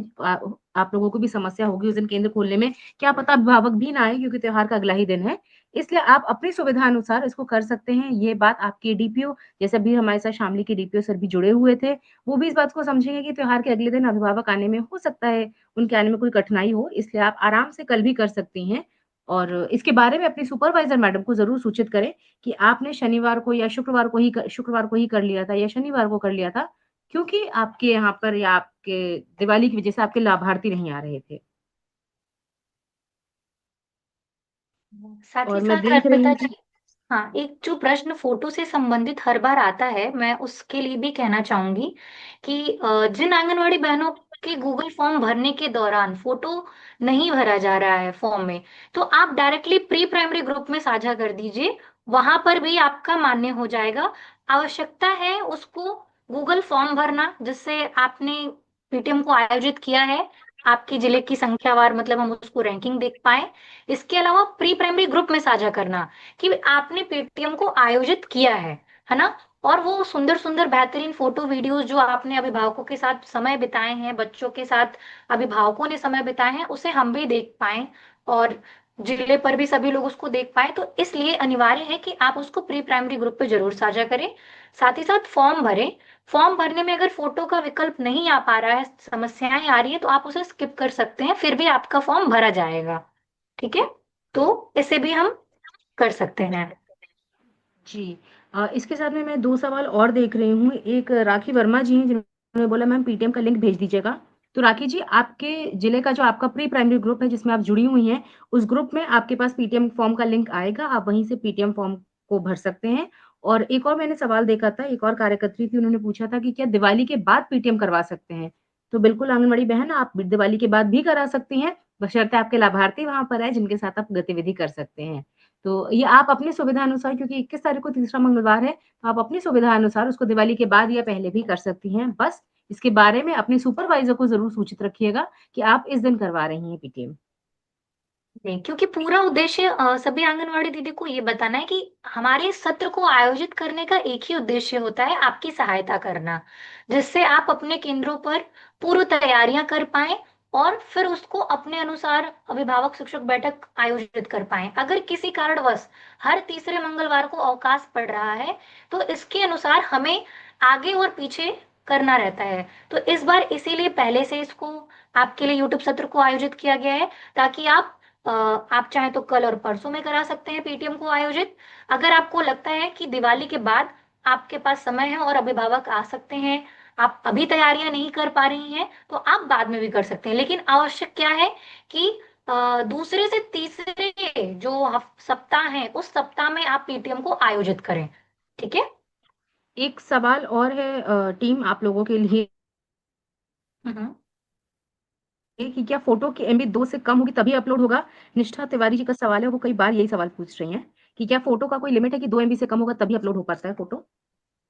Speaker 1: आप लोगों को भी समस्या होगी उस दिन केंद्र खोलने में, क्या पता अभिभावक भी ना आए क्योंकि त्योहार का अगला ही दिन है। इसलिए आप अपनी सुविधा अनुसार इसको कर सकते हैं। ये बात आपके डीपीओ, जैसे अभी हमारे साथ शामली के डीपीओ सर भी जुड़े हुए थे, वो भी इस बात को समझेंगे कि त्योहार के अगले दिन अभिभावक आने में हो सकता है उनके आने में कोई कठिनाई हो, इसलिए आप आराम से कल भी कर सकती हैं। और इसके बारे में अपनी सुपरवाइज़र मैडम को ज़रूर सूचित करें कि आपने शनिवार को या शुक्रवार को ही कर लिया था या शनिवार को कर लिया था, क्योंकि आपके यहाँ पर या आपके दिवाली की वजह से आपके लाभार्थी नहीं आ रहे थे।
Speaker 3: साथ ही
Speaker 1: और मैं
Speaker 3: साथ
Speaker 1: देख रही
Speaker 3: अर्पिता
Speaker 1: हूँ
Speaker 3: जी, हाँ, एक जो प्रश्न फोटो से संबंधित हर बार आता है, मैं उसके लिए भी कहना चाहूंगी कि जिन आंगनवाड़ी बहनों के गूगल फॉर्म भरने के दौरान फोटो नहीं भरा जा रहा है फॉर्म में, तो आप डायरेक्टली प्री प्राइमरी ग्रुप में साझा कर दीजिए, वहां पर भी आपका मान्य हो जाएगा। आवश्यकता है उसको गूगल फॉर्म भरना जिससे आपने पीटीएम को आयोजित किया है, आपके जिले की संख्यावार, मतलब हम उसको रैंकिंग देख पाए। इसके अलावा प्री प्राइमरी ग्रुप में साझा करना कि आपने पेटीएम को आयोजित किया है ना, और वो सुंदर सुंदर बेहतरीन फोटो वीडियोस जो आपने अभिभावकों के साथ समय बिताए हैं, बच्चों के साथ अभिभावकों ने समय बिताए हैं, उसे हम भी देख पाए और जिले पर भी सभी लोग उसको देख पाए। तो इसलिए अनिवार्य है कि आप उसको प्री प्राइमरी ग्रुप पे जरूर साझा करें। साथ ही साथ फॉर्म भरें। फॉर्म भरने में अगर फोटो का विकल्प नहीं आ पा रहा है, समस्याएं आ रही है, तो आप उसे स्किप कर सकते हैं, फिर भी आपका फॉर्म भरा जाएगा। ठीक है, तो इसे भी हम कर सकते हैं।
Speaker 1: जी। इसके साथ में मैं 2 सवाल और देख रही हूँ। एक राखी वर्मा जी हैं जिन्होंने बोला मैम पीटीएम का लिंक भेज दीजिएगा। तो राखी जी, आपके जिले का जो आपका प्री प्राइमरी ग्रुप है जिसमें आप जुड़ी हुई हैं, उस ग्रुप में आपके पास पीटीएम फॉर्म का लिंक आएगा, आप वहीं से पीटीएम फॉर्म को भर सकते हैं। और एक और मैंने सवाल देखा था, एक और कार्यकर्त्री थी, उन्होंने पूछा था कि क्या दिवाली के बाद पीटीएम करवा सकते हैं? तो बिल्कुल आंगनवाड़ी बहन, आप दिवाली के बाद भी करा सकती हैं, बशर्ते आपके लाभार्थी वहाँ पर आएँ जिनके साथ आप गतिविधि कर सकते हैं। तो ये आप अपनी सुविधा अनुसार, क्योंकि 21 तारीख को तीसरा मंगलवार है, तो आप अपनी सुविधा अनुसार उसको दिवाली के बाद या पहले भी कर सकती हैं। बस इसके बारे में अपने सुपरवाइज़र को ज़रूर सूचित रखिएगा कि आप इस दिन करवा रही हैं पीटीएम।
Speaker 3: नहीं, क्योंकि पूरा उद्देश्य सभी आंगनवाड़ी दीदी को ये बताना है कि हमारे इस सत्र को आयोजित करने का एक ही उद्देश्य होता है, आपकी सहायता करना, जिससे आप अपने केंद्रों पर पूर्व तैयारियां कर पाएं और फिर उसको अपने अनुसार अभिभावक शिक्षक बैठक आयोजित कर पाएं। अगर किसी कारणवश हर तीसरे मंगलवार को अवकाश पड़ रहा है, तो इसके अनुसार हमें आगे और पीछे करना रहता है। तो इस बार इसीलिए पहले से इसको आपके लिए यूट्यूब सत्र को आयोजित किया गया है, ताकि आप चाहे तो कल और परसों में करा सकते हैं पीटीएम को आयोजित। अगर आपको लगता है कि दिवाली के बाद आपके पास समय है और अभिभावक आ सकते हैं, आप अभी तैयारियां नहीं कर पा रही हैं, तो आप बाद में भी कर सकते हैं। लेकिन आवश्यक क्या है कि दूसरे से तीसरे जो सप्ताह है, उस सप्ताह में आप पीटीएम को आयोजित करें। ठीक है।
Speaker 1: एक सवाल और है टीम आप लोगों के लिए
Speaker 3: हम्म।
Speaker 1: कि क्या फ़ोटो की एमबी 2 से कम होगी तभी अपलोड होगा? निष्ठा तिवारी जी का सवाल है, वो कई बार यही सवाल पूछ रही हैं कि क्या फ़ोटो का कोई लिमिट है कि 2 एमबी से कम होगा तभी अपलोड हो पाता है फ़ोटो?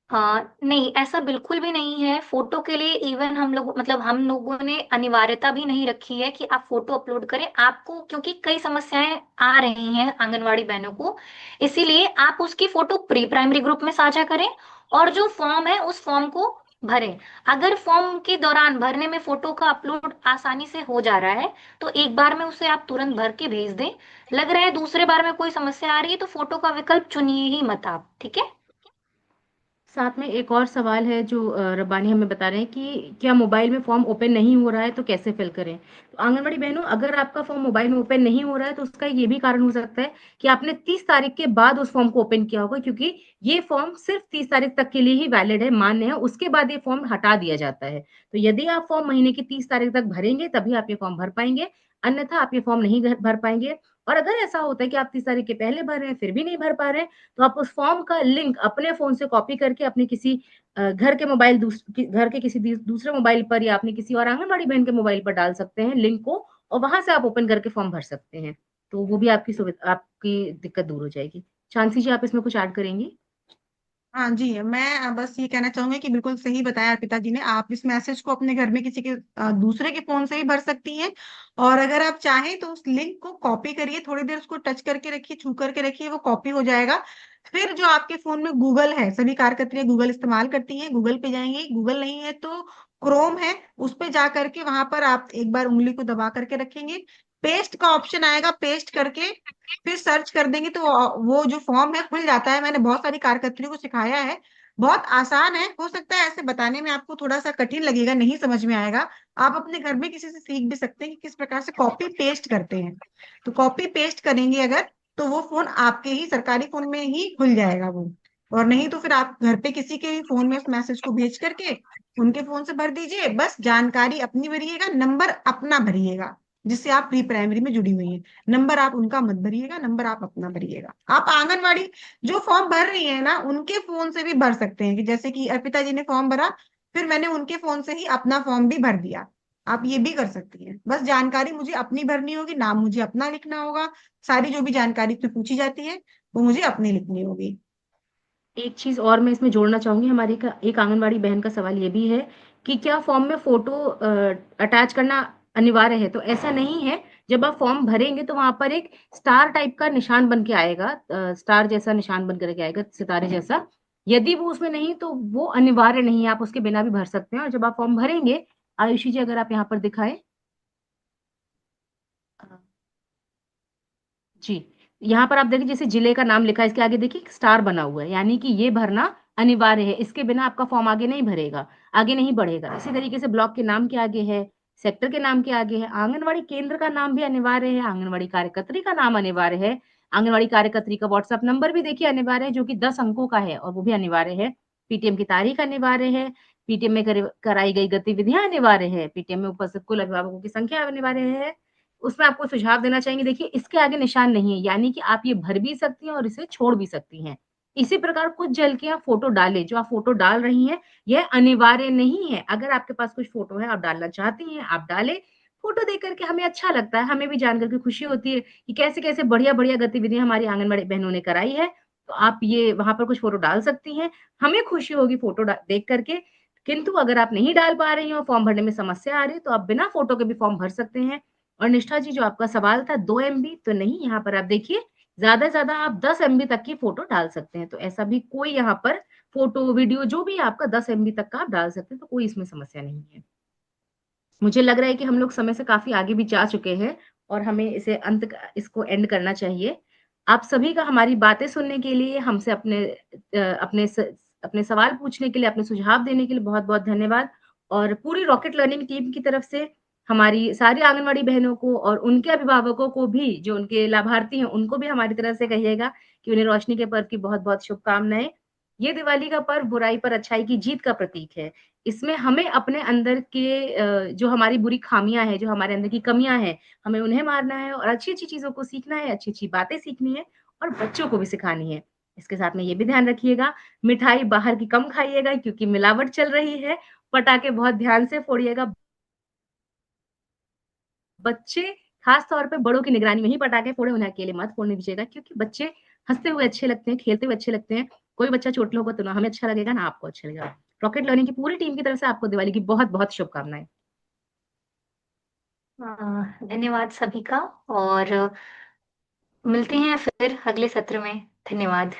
Speaker 3: नहीं, ऐसा बिल्कुल भी नहीं है। फोटो के लिए इवन हम लोग, मतलब हम लोगों ने अनिवार्यता भी नहीं रखी है कि आप फोटो अपलोड करें आपको, क्योंकि कई समस्याएं आ रही हैं आंगनवाड़ी बहनों को। इसीलिए आप उसकी फोटो प्री प्राइमरी ग्रुप में साझा करें और जो फॉर्म है उस फॉर्म को भरें। अगर फॉर्म के दौरान भरने में फोटो का अपलोड आसानी से हो जा रहा है, तो एक बार में उसे आप तुरंत भर के भेज दें। लग रहा है दूसरे बार में कोई समस्या आ रही है, तो फोटो का विकल्प चुनिए ही मत आप। ठीक है।
Speaker 1: साथ में एक और सवाल है जो रब्बानी हमें बता रहे हैं कि क्या मोबाइल में फॉर्म ओपन नहीं हो रहा है तो कैसे फिल करें? तो आंगनवाड़ी बहनों, अगर आपका फॉर्म मोबाइल में ओपन नहीं हो रहा है तो उसका ये भी कारण हो सकता है कि आपने 30 तारीख के बाद उस फॉर्म को ओपन किया होगा, क्योंकि ये फॉर्म सिर्फ 30 तारीख तक के लिए ही वैलिड है, मान्य है, उसके बाद ये फॉर्म हटा दिया जाता है। तो यदि आप फॉर्म महीने की 30 तारीख तक भरेंगे तभी आप ये फॉर्म भर पाएँगे। अन्यथा आप ये फॉर्म नहीं भर पाएंगे। और अगर ऐसा होता है कि आप 30 तारीख के पहले भर रहे हैं फिर भी नहीं भर पा रहे हैं, तो आप उस फॉर्म का लिंक अपने फ़ोन से कॉपी करके अपने किसी घर के मोबाइल घर के किसी दूसरे मोबाइल पर या अपने किसी और आंगनवाड़ी बहन के मोबाइल पर डाल सकते हैं लिंक को, और वहाँ से आप ओपन करके फॉर्म भर सकते हैं। तो वो भी आपकी दिक्कत दूर हो जाएगी। शांति जी, आप इसमें कुछ ऐड करेंगी?
Speaker 2: हाँ जी, मैं बस ये कहना चाहूंगी कि बिल्कुल सही बताया पिताजी ने। आप इस मैसेज को अपने घर में किसी के दूसरे के फोन से भी भर सकती हैं, और अगर आप चाहें तो उस लिंक को कॉपी करिए, थोड़ी देर उसको टच करके रखिए, छू करके रखिए, वो कॉपी हो जाएगा। फिर जो आपके फोन में गूगल है, सभी कार्यकर्त्रियां गूगल इस्तेमाल करती हैं, गूगल पे जाएंगे, गूगल नहीं है तो क्रोम है, उस पे जा करके वहां पर आप एक बार उंगली को दबा करके रखेंगे, पेस्ट का ऑप्शन आएगा, पेस्ट करके फिर सर्च कर देंगे तो वो जो फॉर्म है खुल जाता है। मैंने बहुत सारी कार्यकर्त्रियों को सिखाया है, बहुत आसान है। हो सकता है ऐसे बताने में आपको थोड़ा सा कठिन लगेगा, नहीं समझ में आएगा। आप अपने घर में किसी से सीख भी सकते हैं कि किस प्रकार से कॉपी पेस्ट करते हैं। तो कॉपी पेस्ट करेंगे अगर, तो वो फोन आपके ही सरकारी फोन में ही खुल जाएगा वो। और नहीं तो फिर आप घर पे किसी के भी फोन में उस मैसेज को भेज करके उनके फोन से भर दीजिए। बस जानकारी अपनी भरिएगा, नंबर अपना भरिएगा जिससे आप प्री प्राइमरी में जुड़ी हुई हैं। नंबर आप उनका मत भरिएगा, नंबर आप अपना भरिएगा। आप आंगनवाड़ी जो फॉर्म भर रही है ना, उनके फोन से भी भर सकते हैं, कि जैसे कि अर्पिता जी ने फॉर्म भरा, फिर मैंने उनके फोन से ही अपना फॉर्म भी भर दिया। आप ये भी कर सकती हैं। बस जानकारी मुझे अपनी भरनी होगी, नाम मुझे अपना लिखना होगा, सारी जो भी जानकारी इसमें पूछी जाती है वो मुझे अपनी लिखनी होगी।
Speaker 1: एक चीज़ और मैं इसमें जोड़ना चाहूँगी, हमारी एक आंगनवाड़ी बहन का सवाल ये भी है कि क्या फ़ॉर्म में फ़ोटो अटैच करना अनिवार्य है? तो ऐसा नहीं है, जब आप फ़ॉर्म भरेंगे तो वहाँ पर एक स्टार टाइप का निशान बन के आएगा, स्टार जैसा निशान बन कर के आएगा, सितारे जैसा। यदि वो उसमें नहीं तो वो अनिवार्य नहीं है, आप उसके बिना भी भर सकते हैं। और जब आप फ़ॉर्म भरेंगे, आयुषी जी अगर आप यहाँ पर दिखाएँ। अ जी, यहाँ पर आप देखिए जैसे जिले का नाम लिखा है, इसके आगे देखिए एक स्टार बना हुआ है, यानी कि ये भरना अनिवार्य है, इसके बिना आपका फॉर्म आगे नहीं भरेगा, आगे नहीं बढ़ेगा। इसी तरीके से ब्लॉक के नाम के आगे है, सेक्टर के नाम के आगे है, आंगनवाड़ी केंद्र का नाम भी अनिवार्य है, आंगनवाड़ी कार्यकर्त्री का नाम अनिवार्य है, आंगनवाड़ी कार्यकर्त्री का व्हाट्सएप नंबर भी देखिए अनिवार्य है, जो कि 10 अंकों का है और वो भी अनिवार्य है। पीटीएम की तारीख अनिवार्य है, पीटीएम में कराई गई गतिविधियाँ अनिवार्य है, पीटीएम में उपस्थित कुल अभिभावकों की संख्या अनिवार्य है। उसमें आपको सुझाव देना चाहेंगे, देखिए इसके आगे निशान नहीं है, यानी कि आप ये भर भी सकती हैं और इसे छोड़ भी सकती हैं। इसी प्रकार कुछ झलकियाँ फ़ोटो डालें, जो आप फ़ोटो डाल रही हैं, यह अनिवार्य नहीं है। अगर आपके पास कुछ फ़ोटो है, आप डालना चाहती हैं, आप डालें। फ़ोटो देख कर के हमें अच्छा लगता है, हमें भी जान कर के खुशी होती है कि कैसे-कैसे बढ़िया-बढ़िया गतिविधियाँ हमारी आंगनवाड़ी बहनों ने कराई है। तो आप ये वहाँ पर कुछ फ़ोटो डाल सकती हैं, हमें खुशी होगी फ़ोटो देख कर के। किंतु अगर आप नहीं डाल पा रही हैं और फ़ॉर्म भरने में समस्या आ रही है, तो आप बिना फ़ोटो के भी फ़ॉर्म भर सकते हैं। और निष्ठा जी, जो आपका सवाल था 2 एमबी तो नहीं, यहाँ पर आप देखिए ज़्यादा से ज़्यादा आप 10 एमबी तक की फ़ोटो डाल सकते हैं। तो ऐसा भी कोई यहाँ पर फ़ोटो, वीडियो जो भी आपका 10 एमबी तक का आप डाल सकते हैं, तो कोई इसमें समस्या नहीं है। मुझे लग रहा है कि हम लोग समय से काफ़ी आगे भी जा चुके हैं और हमें इसको एंड करना चाहिए। आप सभी का हमारी बातें सुनने के लिए, हमसे अपने सवाल पूछने के लिए, अपने सुझाव देने के लिए बहुत-बहुत धन्यवाद। और पूरी रॉकेट लर्निंग टीम की तरफ से हमारी सारी आंगनवाड़ी बहनों को और उनके अभिभावकों को भी, जो उनके लाभार्थी हैं, उनको भी हमारी तरफ से कहिएगा कि उन्हें रोशनी के पर्व की बहुत-बहुत शुभकामनाएँ। ये दिवाली का पर्व बुराई पर अच्छाई की जीत का प्रतीक है। इसमें हमें अपने अंदर के जो हमारी बुरी खामियाँ हैं, जो हमारे अंदर की कमियाँ हैं, हमें उन्हें मारना है और अच्छी-अच्छी चीज़ों को सीखना है, अच्छी-अच्छी बातें सीखनी है और बच्चों को भी सिखानी है। इसके साथ में ये भी ध्यान रखिएगा, मिठाई बाहर की कम खाइएगा क्योंकि मिलावट चल रही है, पटाखे बहुत ध्यान से फोड़िएगा। बच्चे खास तौर पे बड़ों की निगरानी में ही पटाखे फोड़ें, उन्हें अकेले मत फोड़ने दीजिएगा क्योंकि बच्चे हँसते हुए अच्छे लगते हैं, खेलते हुए अच्छे लगते हैं। कोई बच्चा चोटिल होगा तो ना हमें अच्छा लगेगा, ना आपको अच्छा लगेगा। रॉकेट लर्निंग की पूरी टीम की तरफ से आपको दिवाली की बहुत-बहुत शुभकामनाएँ।
Speaker 3: धन्यवाद सभी का, और मिलते हैं फिर अगले सत्र में। धन्यवाद।